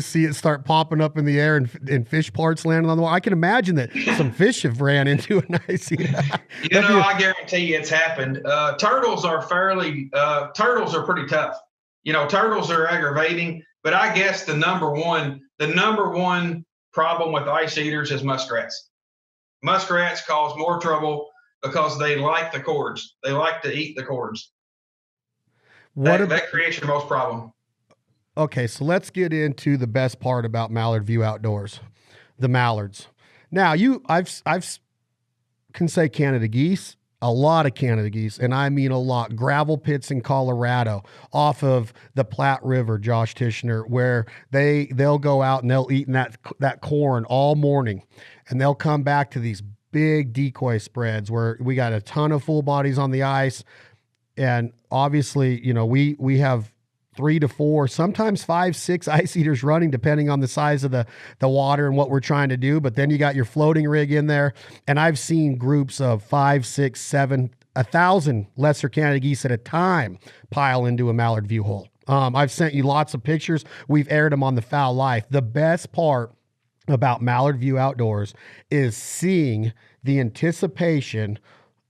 see it start popping up in the air and fish parts landing on the wall? I can imagine that some fish have ran into an ice eater. I guarantee you it's happened. Turtles are pretty tough. Turtles are aggravating, but I guess the number one problem with ice eaters is muskrats. Muskrats cause more trouble because they like the cords. They like to eat the cords. That creates your most problem. Okay, so let's get into the best part about Mallard View Outdoors, the mallards. Now, I've can say Canada geese, a lot of Canada geese, and I mean a lot. Gravel pits in Colorado off of the Platte River, Josh Tichenor, where they'll go out and they'll eat in that corn all morning, and they'll come back to these big decoy spreads where we got a ton of full bodies on the ice. And obviously, we have 3 to 4, sometimes 5, 6 ice eaters running, depending on the size of the water and what we're trying to do. But then you got your floating rig in there. And I've seen groups of 5, 6, 7, 1,000 lesser Canada geese at a time pile into a Mallard View hole. I've sent you lots of pictures. We've aired them on the Foul Life. The best part about Mallard View Outdoors is seeing the anticipation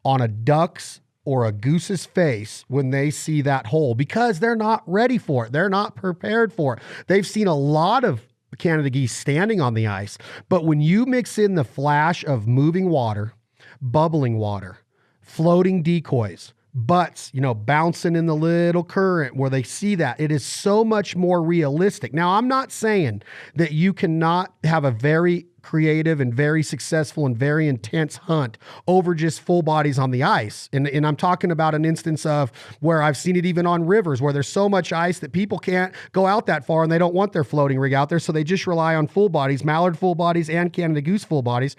on a duck's or a goose's face when they see that hole, because they're not ready for it. They're not prepared for it. They've seen a lot of Canada geese standing on the ice, but when you mix in the flash of moving water, bubbling water, floating decoys, butts, bouncing in the little current where they see that, it is so much more realistic. Now, I'm not saying that you cannot have a very creative and very successful and very intense hunt over just full bodies on the ice. And I'm talking about an instance of where I've seen it even on rivers where there's so much ice that people can't go out that far and they don't want their floating rig out there. So they just rely on full bodies, mallard full bodies and Canada goose full bodies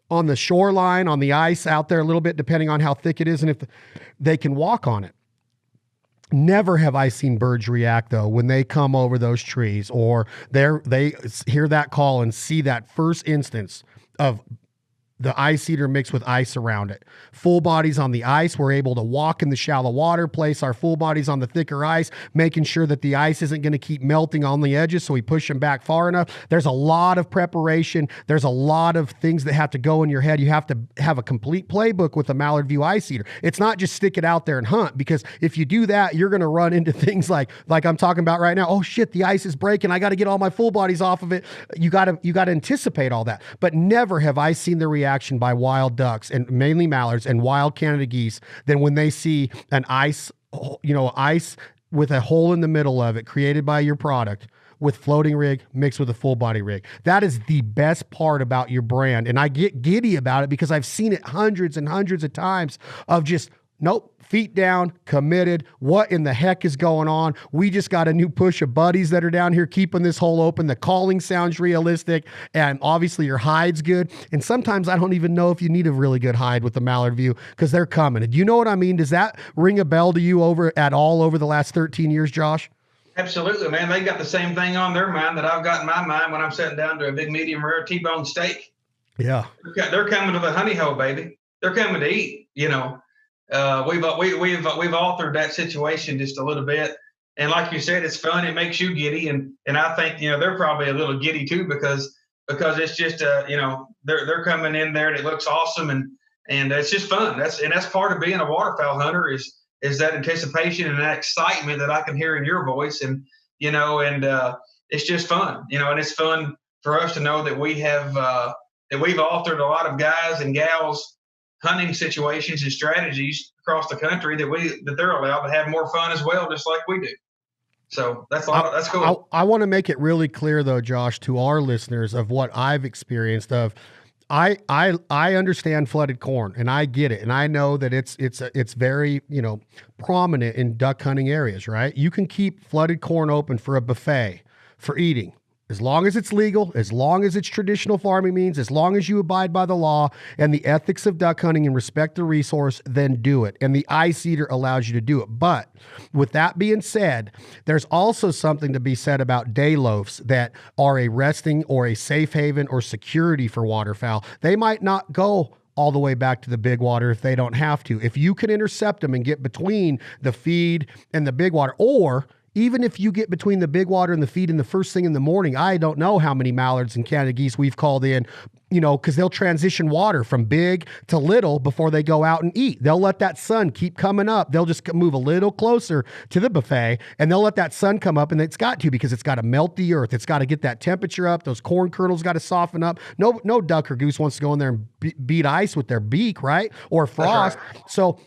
on the shoreline, on the ice out there a little bit, depending on how thick it is and if they can walk on it. Never have I seen birds react, though, when they come over those trees or they hear that call and see that first instance of the ice eater mixed with ice around it. Full bodies on the ice. We're able to walk in the shallow water, place our full bodies on the thicker ice, making sure that the ice isn't going to keep melting on the edges, so we push them back far enough. There's a lot of preparation. There's a lot of things that have to go in your head. You have to have a complete playbook with a Mallard View ice eater. It's not just stick it out there and hunt, because if you do that, you're going to run into things like I'm talking about right now. Oh shit, the ice is breaking. I got to get all my full bodies off of it. You got to anticipate all that. But never have I seen the reaction by wild ducks, and mainly mallards and wild Canada geese, than when they see an ice with a hole in the middle of it created by your product with floating rig mixed with a full body rig. That is the best part about your brand. And I get giddy about it because I've seen it hundreds and hundreds of times of just, nope, feet down, committed. What in the heck is going on? We just got a new push of buddies that are down here keeping this hole open. The calling sounds realistic, and obviously your hide's good. And sometimes I don't even know if you need a really good hide with the Mallard View because they're coming. Do you know what I mean? Does that ring a bell to you over the last 13 years, Josh? Absolutely, man. They got the same thing on their mind that I've got in my mind when I'm sitting down to a big medium rare T-bone steak. Yeah. They're coming to the honey hole, baby. They're coming to eat, We've altered that situation just a little bit, and like you said, it's fun. It makes you giddy, and I think they're probably a little giddy too, because because it's just they're coming in there and it looks awesome, and it's just fun. That's part of being a waterfowl hunter is that anticipation and that excitement that I can hear in your voice, and it's just fun, and it's fun for us to know that we have that we've authored a lot of guys and gals hunting situations and strategies across the country that they're allowed to have more fun as well, just like we do. So that's cool. I want to make it really clear though, Josh, to our listeners of what I've experienced of. I understand flooded corn, and I get it, and I know that it's very prominent in duck hunting areas, right? You can keep flooded corn open for a buffet for eating. As long as it's legal, as long as it's traditional farming means, as long as you abide by the law and the ethics of duck hunting and respect the resource, then do it. And the ice eater allows you to do it. But with that being said, there's also something to be said about day loafs that are a resting or a safe haven or security for waterfowl. They might not go all the way back to the big water if they don't have to. If you can intercept them and get between the feed and the big water, or even if you get between the big water and the feed in the first thing in the morning, I don't know how many mallards and Canada geese we've called in, because they'll transition water from big to little before they go out and eat. They'll let that sun keep coming up. They'll just move a little closer to the buffet, and they'll let that sun come up, and it's got to, because it's got to melt the earth. It's got to get that temperature up. Those corn kernels got to soften up. No duck or goose wants to go in there and beat ice with their beak, right? Or frost. Right. So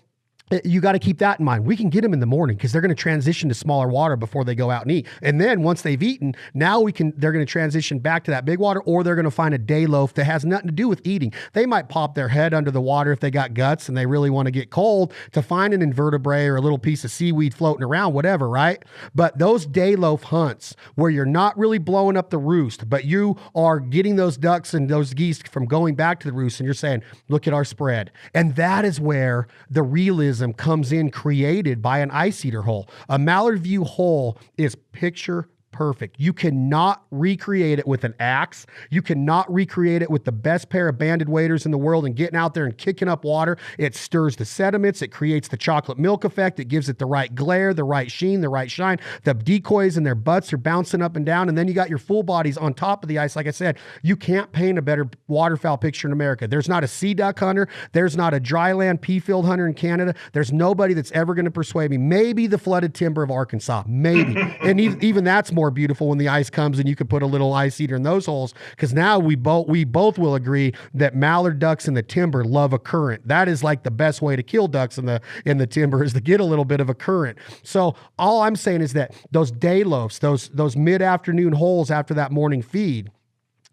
you got to keep that in mind. We can get them in the morning because they're going to transition to smaller water before they go out and eat. And then once they've eaten, they're going to transition back to that big water, or they're going to find a day loaf that has nothing to do with eating. They might pop their head under the water if they got guts and they really want to get cold to find an invertebrate or a little piece of seaweed floating around, whatever, right? But those day loaf hunts where you're not really blowing up the roost, but you are getting those ducks and those geese from going back to the roost, and you're saying, look at our spread. And that is where the realism comes in, created by an ice eater hole. A Mallard View hole is picture perfect. You cannot recreate it with an axe. You cannot recreate it with the best pair of banded waders in the world and getting out there and kicking up water. It stirs the sediments. It creates the chocolate milk effect. It gives it the right glare, the right sheen, the right shine. The decoys in their butts are bouncing up and down. And then you got your full bodies on top of the ice. Like I said, you can't paint a better waterfowl picture in America. There's not a sea duck hunter. There's not a dryland pea field hunter in Canada. There's nobody that's ever going to persuade me. Maybe the flooded timber of Arkansas. Maybe. And even that's more beautiful when the ice comes and you could put a little ice eater in those holes, because now we both will agree that mallard ducks in the timber love a current. That is like the best way to kill ducks in the timber, is to get a little bit of a current. So all I'm saying is that those day loafs, those mid-afternoon holes after that morning feed,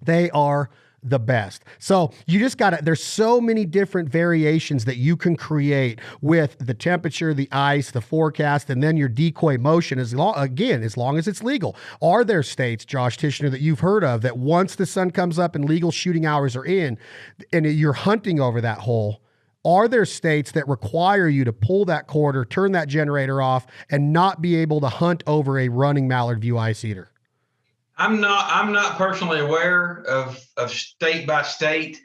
they are the best. So you just there's so many different variations that you can create with the temperature, the ice, the forecast, and then your decoy motion, as long as it's legal. Are there states, Josh Tichenor, that you've heard of that once the sun comes up and legal shooting hours are in and you're hunting over that hole, are there states that require you to pull that cord or turn that generator off and not be able to hunt over a running Mallard View ice eater? I'm not personally aware of state by state.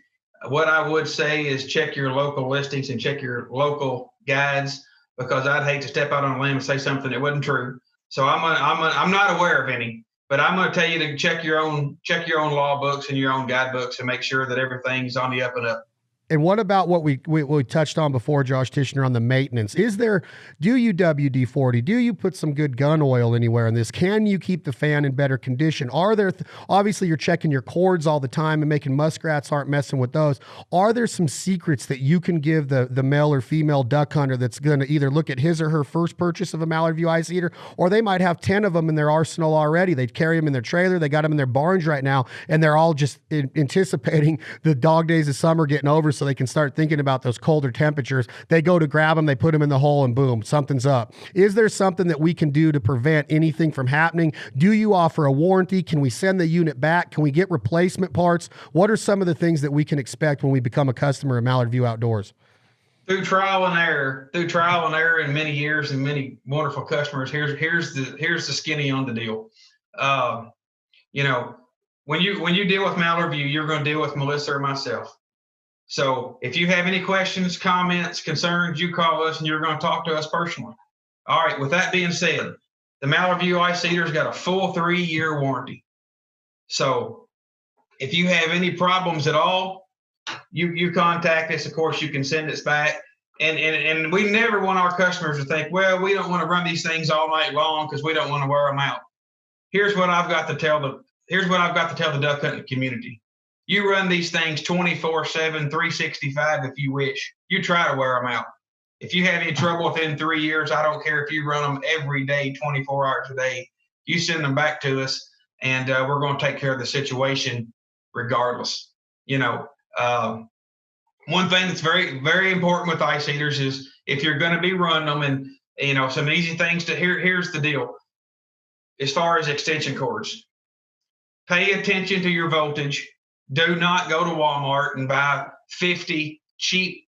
What I would say is check your local listings and check your local guides, because I'd hate to step out on a limb and say something that wasn't true. So I'm not aware of any, but I'm going to tell you to check your own law books and your own guidebooks and make sure that everything's on the up and up. And what about what we touched on before, Josh Tichenor, on the maintenance? Do you WD-40? Do you put some good gun oil anywhere in this? Can you keep the fan in better condition? Are there, obviously you're checking your cords all the time and making muskrats aren't messing with those. Are there some secrets that you can give the male or female duck hunter that's going to either look at his or her first purchase of a Mallard View ice eater, or they might have 10 of them in their arsenal already? They carry them in their trailer. They got them in their barns right now, and they're all just anticipating the dog days of summer getting over, so they can start thinking about those colder temperatures. They go to grab them, they put them in the hole, and boom, something's up. Is there something that we can do to prevent anything from happening? Do you offer a warranty? Can we send the unit back? Can we get replacement parts? What are some of the things that we can expect when we become a customer of Mallard View Outdoors? Through trial and error, and many years and many wonderful customers, here's the skinny on the deal. When you deal with Mallard View, you're going to deal with Melissa or myself. So if you have any questions, comments, concerns, you call us and you're going to talk to us personally. All right. With that being said, the Mallard View ice eater's got a full 3-year warranty. So if you have any problems at all, you contact us. Of course, you can send us back. And we never want our customers to think, well, we don't want to run these things all night long because we don't want to wear them out. Here's what I've got to tell the duck hunting community. You run these things 24/7, 365 if you wish. You try to wear them out. If you have any trouble within 3 years, I don't care if you run them every day, 24 hours a day. You send them back to us, and we're going to take care of the situation regardless. One thing that's very, very important with ice eaters is if you're going to be running them, and some easy things to here's the deal. As far as extension cords, pay attention to your voltage. Do not go to Walmart and buy 50 cheap,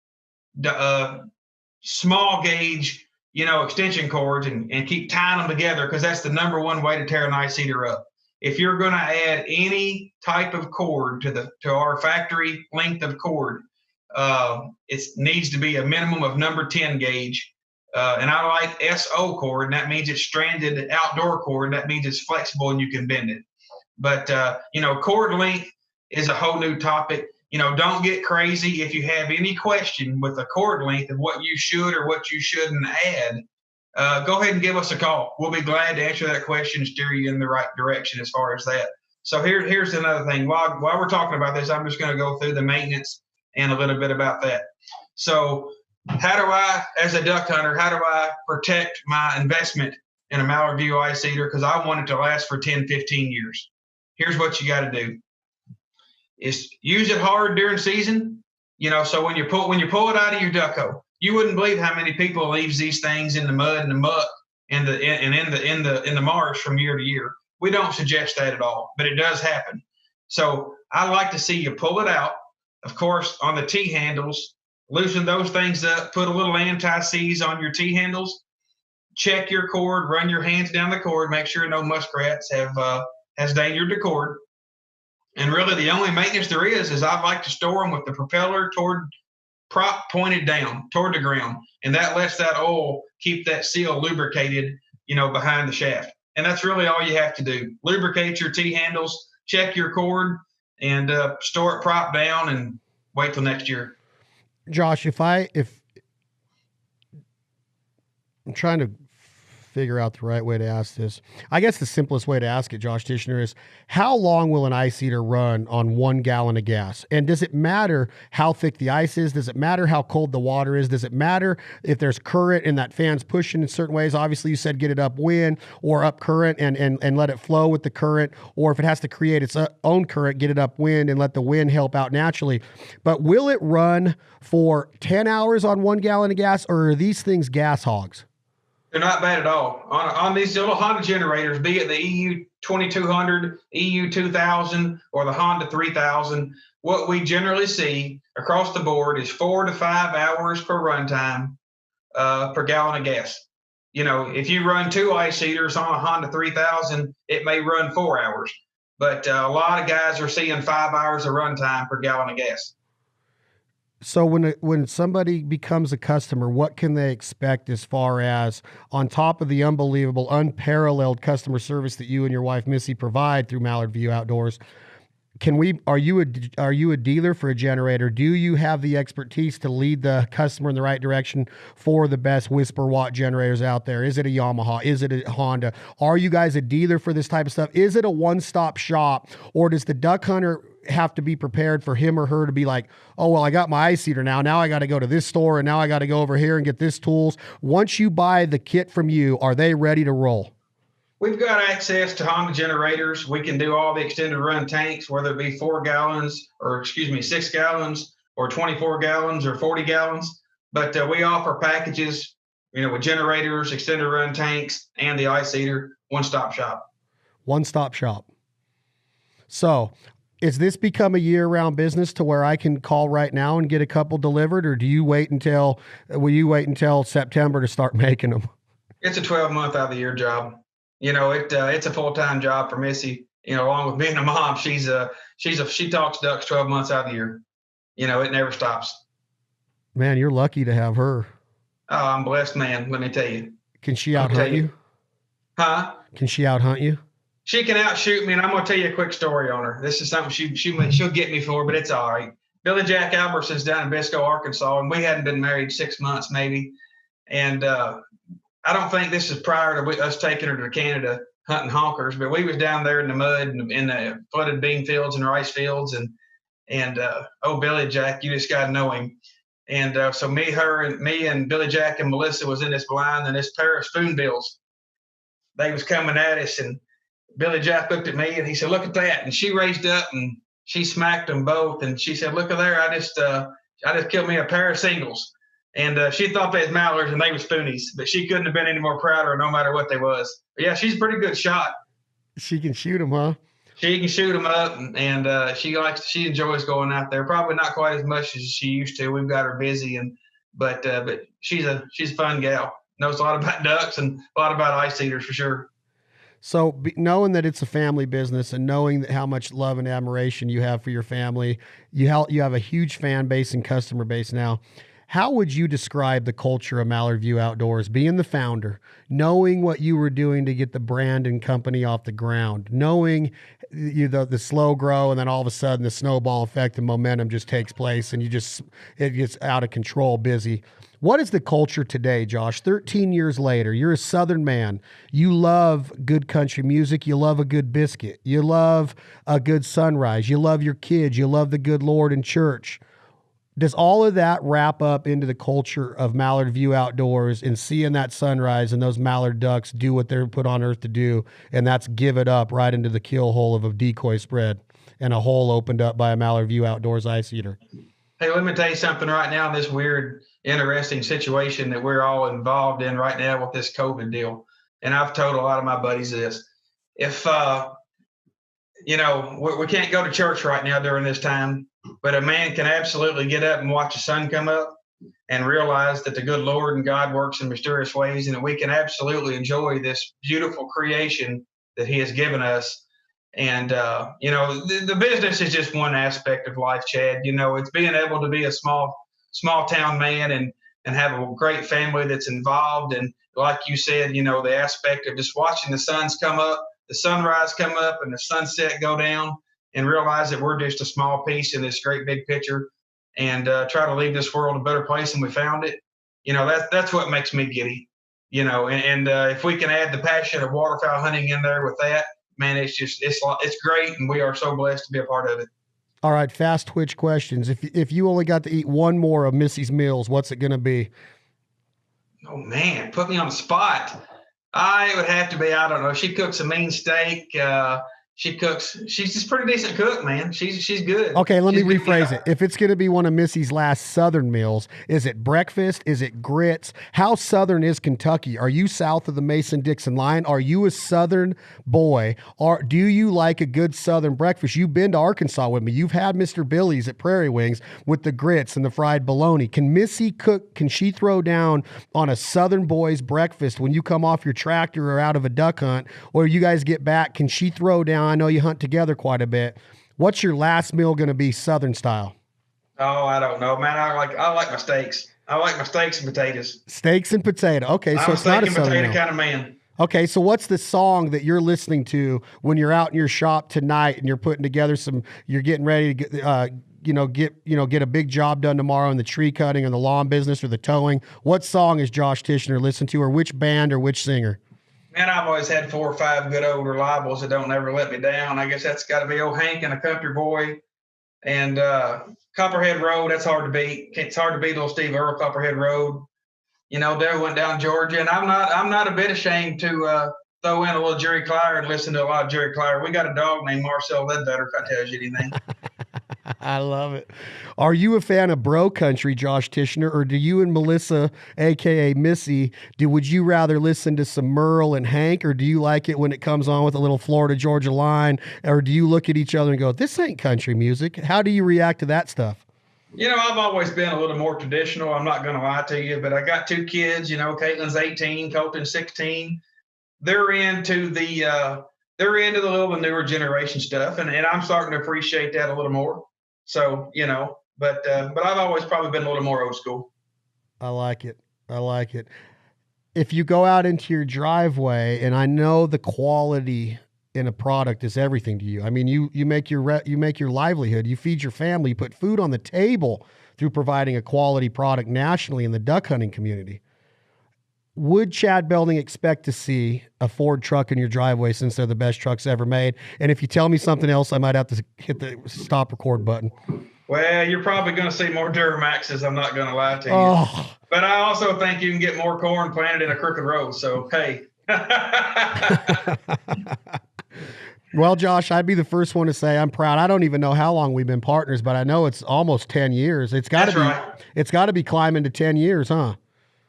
small gauge, extension cords and keep tying them together, because that's the number one way to tear an ice eater up. If you're going to add any type of cord to our factory length of cord, it needs to be a minimum of number 10 gauge. And I like SO cord, and that means it's stranded outdoor cord. That means it's flexible and you can bend it. But, cord length is a whole new topic. Don't get crazy. If you have any question with the cord length of what you should or what you shouldn't add, go ahead and give us a call. We'll be glad to answer that question and steer you in the right direction as far as that. So here's another thing. While we're talking about this, I'm just going to go through the maintenance and a little bit about that. So how do I, as a duck hunter, how do I protect my investment in a Mallard View ice eater? Because I want it to last for 10, 15 years. Here's what you got to do. Is use it hard during season. So when you pull it out of your duck hole, you wouldn't believe how many people leaves these things in the mud and the muck and in the marsh from year to year. We don't suggest that at all, but it does happen. So I like to see you pull it out. Of course, on the T handles, loosen those things up, put a little anti-seize on your T handles, check your cord, run your hands down the cord, make sure no muskrats has endangered the cord. And really the only maintenance there is I like to store them with the propeller prop pointed down toward the ground. And that lets that oil keep that seal lubricated, behind the shaft. And that's really all you have to do. Lubricate your T handles, check your cord, and store it prop down and wait till next year. Josh, if I'm trying to figure out the right way to ask this. I guess the simplest way to ask it, Josh Tichenor, is how long will an ice eater run on 1 gallon of gas? And does it matter how thick the ice is? Does it matter how cold the water is? Does it matter if there's current and that fan's pushing in certain ways? Obviously, you said get it upwind or up current and let it flow with the current, or if it has to create its own current, get it upwind and let the wind help out naturally. But will it run for 10 hours on 1 gallon of gas, or are these things gas hogs? They're not bad at all. On these little Honda generators, be it the EU 2200, EU 2000, or the Honda 3000, what we generally see across the board is 4 to 5 hours per runtime per gallon of gas. If you run 2 ice eaters on a Honda 3000, it may run 4 hours. But a lot of guys are seeing 5 hours of runtime per gallon of gas. So when somebody becomes a customer, what can they expect as far as, on top of the unbelievable, unparalleled customer service that you and your wife Missy provide through Mallard View Outdoors? Are you a dealer for a generator? Do you have the expertise to lead the customer in the right direction for the best whisper watt generators out there? Is it a Yamaha? Is it a Honda? Are you guys a dealer for this type of stuff? Is it a one-stop shop, or does the duck hunter have to be prepared for him or her to be like, oh, well, I got my ice eater now I got to go to this store, and now I got to go over here and get this tools? Once you buy the kit from you, are they ready to roll? We've got access to Honda generators. We can do all the extended run tanks, whether it be 6 gallons, or 24 gallons or 40 gallons. But we offer packages, with generators, extended run tanks, and the ice eater. One-stop shop. One-stop shop. So is this become a year-round business to where I can call right now and get a couple delivered, or will you wait until September to start making them? It's a 12-month out of the year job. It's a full-time job for Missy. Along with being a mom, she talks ducks 12 months out of the year. It never stops. Man, you're lucky to have her. Oh, I'm blessed, man. Let me tell you. Can she out hunt you? Huh? Can she out hunt you? she can outshoot me, and I'm gonna tell you a quick story on her. This is something she'll get me for, but it's all right. Billy Jack Albertson's down in Bisco, Arkansas, and we hadn't been married 6 months maybe, and I don't think this is prior to us taking her to Canada hunting honkers, but we was down there in the mud and in the flooded bean fields and rice fields, and oh, Billy Jack, you just got to know him. And so me and Billy Jack and Melissa was in this blind, and this pair of spoonbills, they was coming at us, and Billy Jack looked at me and he said, "Look at that!" And she raised up and she smacked them both, and she said, "Look at there! I just killed me a pair of singles." And she thought they was mallards and they were spoonies, but she couldn't have been any more prouder, no matter what they was. But yeah, she's a pretty good shot. She can shoot them, huh? She can shoot them up, and she enjoys going out there. Probably not quite as much as she used to. We've got her busy, but she's a fun gal. Knows a lot about ducks and a lot about ice eaters for sure. So knowing that it's a family business and knowing how much love and admiration you have for your family, you have a huge fan base and customer base now. How would you describe the culture of Mallard View Outdoors, being the founder, knowing what you were doing to get the brand and company off the ground, knowing the slow grow, and then all of a sudden the snowball effect and momentum just takes place and it gets out of control busy. What is the culture today, Josh? 13 years later, you're a Southern man. You love good country music. You love a good biscuit. You love a good sunrise. You love your kids. You love the good Lord in church. Does all of that wrap up into the culture of Mallard View Outdoors and seeing that sunrise and those mallard ducks do what they're put on earth to do, and that's give it up right into the kill hole of a decoy spread and a hole opened up by a Mallard View Outdoors ice eater? Hey, let me tell you something right now, this weird, interesting situation that we're all involved in right now with this COVID deal. And I've told a lot of my buddies this. If, we can't go to church right now during this time, but a man can absolutely get up and watch the sun come up and realize that the good Lord and God works in mysterious ways, and that we can absolutely enjoy this beautiful creation that he has given us. And, the business is just one aspect of life, Chad. It's being able to be a small town man and have a great family that's involved. And like you said, the aspect of just watching the suns come up, the sunrise come up and the sunset go down, and realize that we're just a small piece in this great big picture, and try to leave this world a better place than we found it. That's what makes me giddy, and if we can add the passion of waterfowl hunting in there with that, man, it's great. And we are so blessed to be a part of it. All right. Fast twitch questions. If you only got to eat one more of Missy's meals, what's it going to be? Oh man, put me on the spot. It would have to be, I don't know. She cooks a mean steak. She's just a pretty decent cook, man. She's good. Okay, let me rephrase it. If it's going to be one of Missy's last Southern meals, is it breakfast? Is it grits? How Southern is Kentucky? Are you south of the Mason-Dixon line? Are you a Southern boy? Or do you like a good Southern breakfast? You've been to Arkansas with me. You've had Mr. Billy's at Prairie Wings with the grits and the fried bologna. Can Missy cook? Can she throw down on a Southern boy's breakfast when you come off your tractor or out of a duck hunt, or you guys get back? Can she throw down? I know you hunt together quite a bit. What's your last meal going to be Southern style? Oh, I don't know, man. I like my steaks. I like my steaks and potatoes. Steaks and potato. Okay, so it's not a Southern potato meal. kind of man. Okay, so what's the song that you're listening to when you're out in your shop tonight and you're putting together you're getting ready to get a big job done tomorrow in the tree cutting or the lawn business or the towing? What song is Josh Tichenor listen to, or which band or which singer? Man, I've always had 4 or 5 good old reliables that don't ever let me down. I guess that's got to be old Hank and a Country Boy, and Copperhead Road. That's hard to beat. It's hard to beat old Steve Earle, Copperhead Road. Dale went down Georgia, and I'm not a bit ashamed to throw in a little Jerry Clyer and listen to a lot of Jerry Clyer. We got a dog named Marcel Ledbetter, if that tells you anything. I love it. Are you a fan of bro country, Josh Tichenor, or do you and Melissa, a.k.a. Missy, would you rather listen to some Merle and Hank, or do you like it when it comes on with a little Florida Georgia line, or do you look at each other and go, this ain't country music? How do you react to that stuff? I've always been a little more traditional. I'm not going to lie to you, but I got 2 kids. Caitlin's 18, Colton's 16. They're into the little newer generation stuff, and I'm starting to appreciate that a little more. So, but I've always probably been a little more old school. I like it. If you go out into your driveway, and I know the quality in a product is everything to you. I mean, you make your livelihood, you feed your family, you put food on the table through providing a quality product nationally in the duck hunting community. Would Chad Belding expect to see a Ford truck in your driveway since they're the best trucks ever made? And if you tell me something else, I might have to hit the stop record button. Well, you're probably going to see more Duramaxes. I'm not going to lie to you. Oh. But I also think you can get more corn planted in a crooked road. So, hey. Well, Josh, I'd be the first one to say I'm proud. I don't even know how long we've been partners, but I know it's almost 10 years. It's got to be right. It's got to be climbing to 10 years, huh?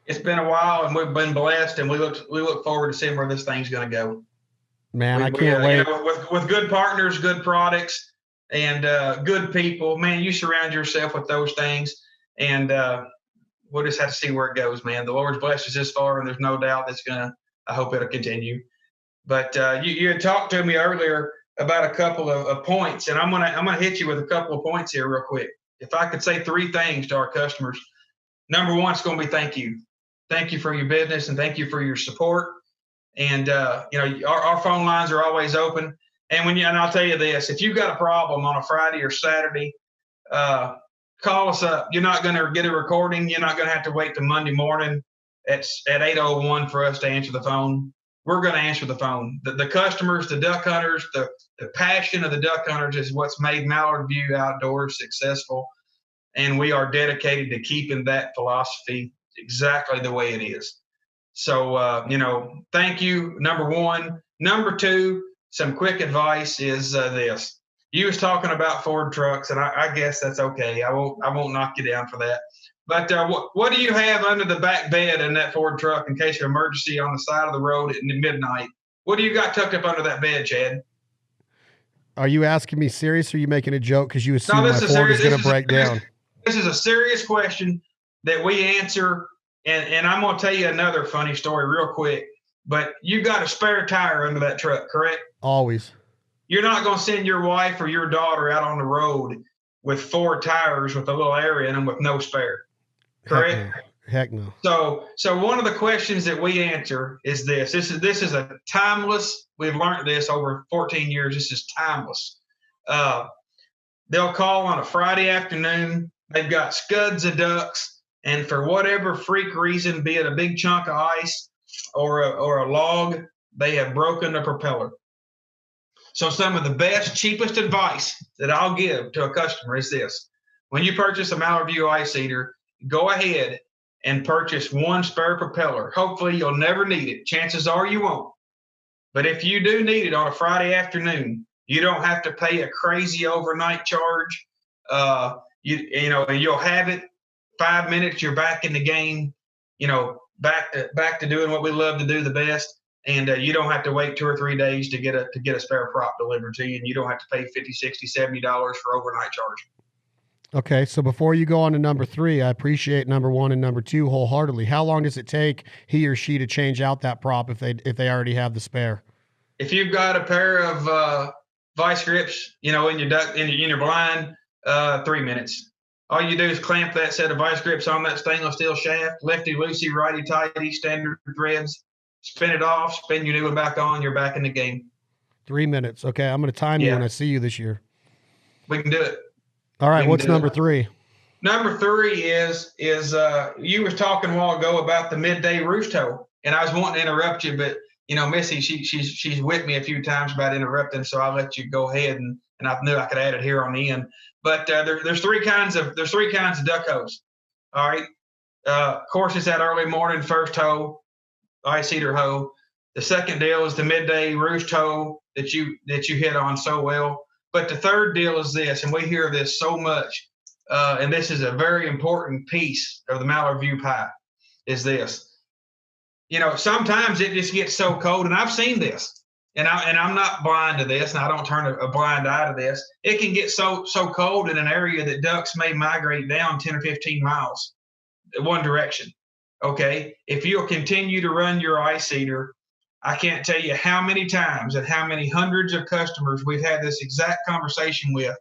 It's been a while, and we've been blessed, and we look forward to seeing where this thing's going to go. Man, I can't wait. You know, with good partners, good products, and good people, man, you surround yourself with those things, and we'll just have to see where it goes, man. The Lord's blessed us this far, and there's no doubt I hope it'll continue. But you had talked to me earlier about a couple of points, and I'm gonna hit you with a couple of points here real quick. If I could say three things to our customers, number one, it's going to be thank you. Thank you for your business, and thank you for your support. And you know, our phone lines are always open. And and I'll tell you this: if you've got a problem on a Friday or Saturday, call us up. You're not going to get a recording. You're not going to have to wait till Monday morning at 8:01 for us to answer the phone. We're going to answer the phone. The customers, the duck hunters, the passion of the duck hunters is what's made Mallard View Outdoors successful. And we are dedicated to keeping that philosophy exactly the way it is. So, you know, thank you, number one. Number two, some quick advice is this. You was talking about Ford trucks, and I guess that's okay. I won't knock you down for that. But what do you have under the back bed in that Ford truck in case of emergency on the side of the road at midnight? What do you got tucked up under that bed, Chad? Are you asking me serious, or are you making a joke because you assume my Ford is going to break down? This is a serious question that we answer, and I'm going to tell you another funny story real quick. But you got a spare tire under that truck, correct? Always. You're not going to send your wife or your daughter out on the road with 4 tires with a little air in them with no spare. Correct? Heck no. So one of the questions that we answer is this. This is a timeless. We've learned this over 14 years. This is timeless. They'll call on a Friday afternoon. They've got scuds of ducks, and for whatever freak reason, be it a big chunk of ice or a log, they have broken the propeller. So some of the best, cheapest advice that I'll give to a customer is this. When you purchase a Mallard View ice eater, go ahead and purchase one spare propeller. Hopefully you'll never need it. Chances are you won't. But if you do need it on a Friday afternoon, you don't have to pay a crazy overnight charge. You know, you'll have it 5 minutes. You're back in the game. You know, back to doing what we love to do the best. And you don't have to wait 2 or 3 days to get a spare prop delivered to you, and you don't have to pay $50, $60, $70 for overnight charge. Okay, so before you go on to number 3, I appreciate number 1 and number 2 wholeheartedly. How long does it take he or she to change out that prop if they already have the spare? If you've got a pair of vice grips, you know, in your blind, 3 minutes. All you do is clamp that set of vice grips on that stainless steel shaft, lefty loosey, righty tighty, standard threads. Spin it off, spin your new one back on, you're back in the game. 3 minutes. Okay, I'm going to time you when I see you this year. We can do it. All right, what's number 3? Number 3 is you was talking a while ago about the midday roost hoe, and I was wanting to interrupt you, but you know, Missy, she's with me a few times about interrupting, so I'll let you go ahead, and I knew I could add it here on the end. But there's three kinds of duck hoes. All right, of course, it's that early morning first hoe. Ice eater hoe. The second deal is the midday roost hoe that you hit on so well. But the third deal is this, and we hear this so much, and this is a very important piece of the Mallard View pie, is this. You know, sometimes it just gets so cold, and I've seen this, and I'm not blind to this, and I don't turn a blind eye to this. It can get so cold in an area that ducks may migrate down 10 or 15 miles one direction. Okay, if you'll continue to run your ice eater, I can't tell you how many times and how many hundreds of customers we've had this exact conversation with.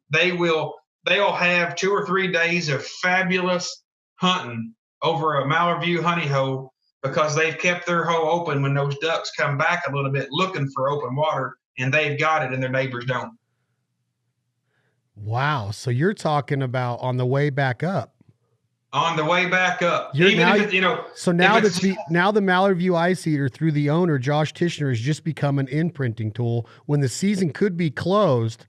They'll have 2 or 3 days of fabulous hunting over a Mallard View honey hole because they've kept their hole open when those ducks come back a little bit looking for open water, and they've got it and their neighbors don't. Wow. So you're talking about on the way back up. On the way back up. You're Even now, if it, you know. So now now the Mallard View Ice Eater through the owner, Josh Tichenor, has just become an imprinting tool. When the season could be closed,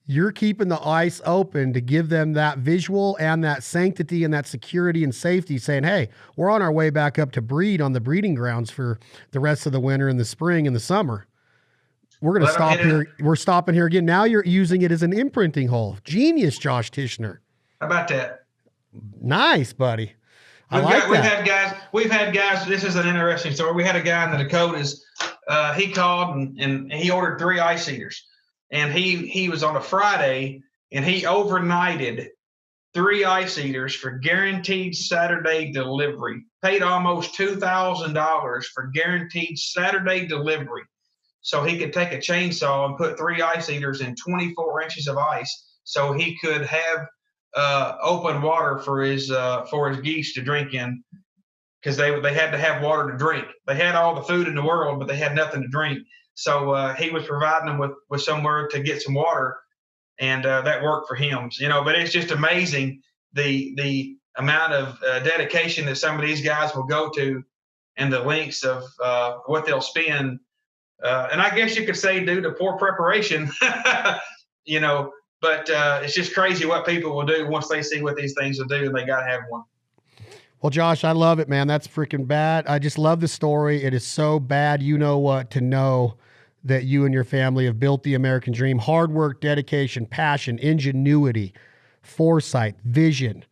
you're keeping the ice open to give them that visual and that sanctity and that security and safety, saying, hey, we're on our way back up to breed on the breeding grounds for the rest of the winter and the spring and the summer. We're going to stop here. We're stopping here again. Now you're using it as an imprinting hole. Genius, Josh Tichenor. How about that? Nice, buddy. We've had guys. This is an interesting story. We had a guy in the Dakotas. He called and he ordered 3 ice eaters, and he was on a Friday and he overnighted 3 ice eaters for guaranteed Saturday delivery. Paid almost $2,000 for guaranteed Saturday delivery, so he could take a chainsaw and put 3 ice eaters in 24 inches of ice, so he could have open water for his geese to drink in, because they had to have water to drink. They had all the food in the world, but they had nothing to drink. So he was providing them with somewhere to get some water, and that worked for him. You know, but it's just amazing the amount of dedication that some of these guys will go to, and the lengths of what they'll spend. And I guess you could say due to poor preparation, you know. But it's just crazy what people will do once they see what these things will do, and they got to have one. Well, Josh, I love it, man. That's freaking bad. I just love the story. It is so bad. You know what? To know that you and your family have built the American dream. Hard work, dedication, passion, ingenuity, foresight, vision,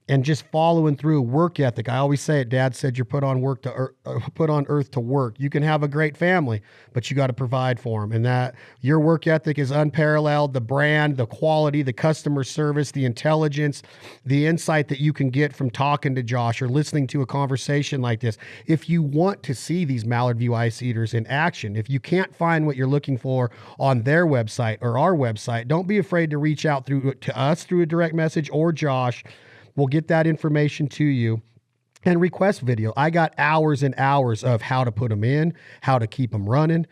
and just following through, work ethic. I always say it. Dad said you're put on earth to work. You can have a great family, but you got to provide for them. And that your work ethic is unparalleled. The brand, the quality, the customer service, the intelligence, the insight that you can get from talking to Josh or listening to a conversation like this. If you want to see these Mallard View Ice Eaters in action, if you can't find what you're looking for on their website or our website, don't be afraid to reach out to us through a direct message, or Josh. We'll get that information to you, and request video. I got hours and hours of how to put them in, how to keep them running,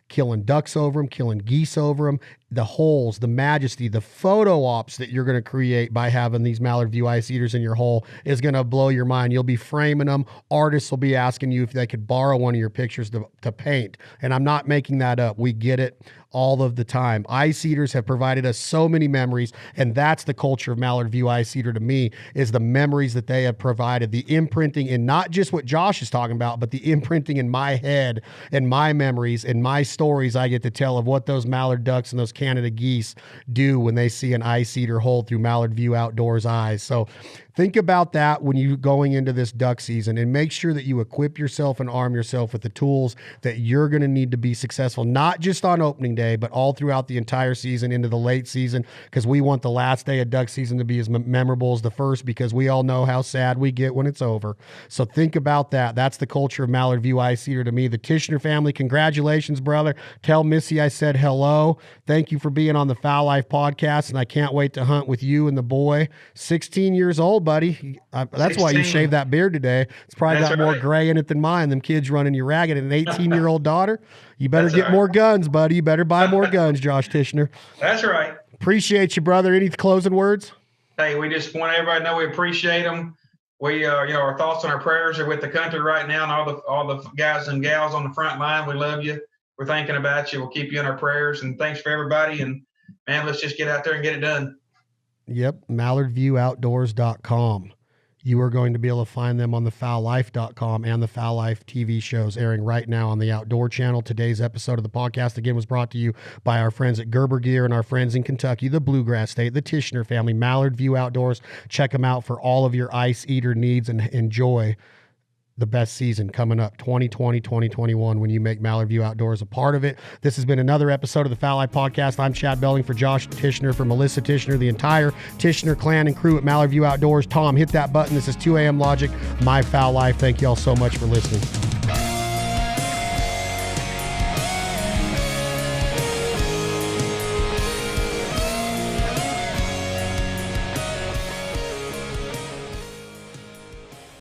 killing ducks over them, killing geese over them, the holes, the majesty, the photo ops that you're going to create by having these Mallard View Ice Eaters in your hole is going to blow your mind. You'll be framing them. Artists will be asking you if they could borrow one of your pictures to paint. And I'm not making that up. We get it all of the time. Ice Eaters have provided us so many memories, and that's the culture of Mallard View Ice Eater to me, is the memories that they have provided, the imprinting in not just what Josh is talking about, but the imprinting in my head and my memories and my stories I get to tell of what those mallard ducks and those Canada geese do when they see an Ice Eater hole through Mallard View Outdoors eyes. So think about that when you're going into this duck season, and make sure that you equip yourself and arm yourself with the tools that you're going to need to be successful, not just on opening day, but all throughout the entire season into the late season, because we want the last day of duck season to be as memorable as the first, because we all know how sad we get when it's over. So think about that. That's the culture of Mallard View Ice Eater to me. The Tichenor family, congratulations, brother. Tell Missy I said hello. Thank you for being on the Fowl Life podcast, and I can't wait to hunt with you and the boy. 16 years old, buddy. That's 16. Why you shaved that beard today. It's probably got more gray in it than mine. Them kids running you ragged. And an 18-year-old daughter. You better get more guns, buddy. You better buy more guns, Josh Tichenor. That's right. Appreciate you, brother. Any closing words? Hey, we just want everybody to know we appreciate them. We, our thoughts and our prayers are with the country right now, and all the guys and gals on the front line. We love you. We're thinking about you. We'll keep you in our prayers. And thanks for everybody. And man, let's just get out there and get it done. Yep. MallardViewOutdoors.com. You are going to be able to find them on the FowlLife.com and the Fowl Life TV shows airing right now on the Outdoor Channel. Today's episode of the podcast, again, was brought to you by our friends at Gerber Gear and our friends in Kentucky, the Bluegrass State, the Tichenor family, Mallard View Outdoors. Check them out for all of your ice eater needs, and enjoy the best season coming up, 2020, 2021, when you make Mallard View Outdoors a part of it. This has been another episode of the Fowl Life Podcast. I'm Chad Belling for Josh Tichenor, for Melissa Tichenor, the entire Tichenor clan and crew at Mallard View Outdoors. Tom, hit that button. This is 2 a.m. Logic, My Fowl Life. Thank you all so much for listening.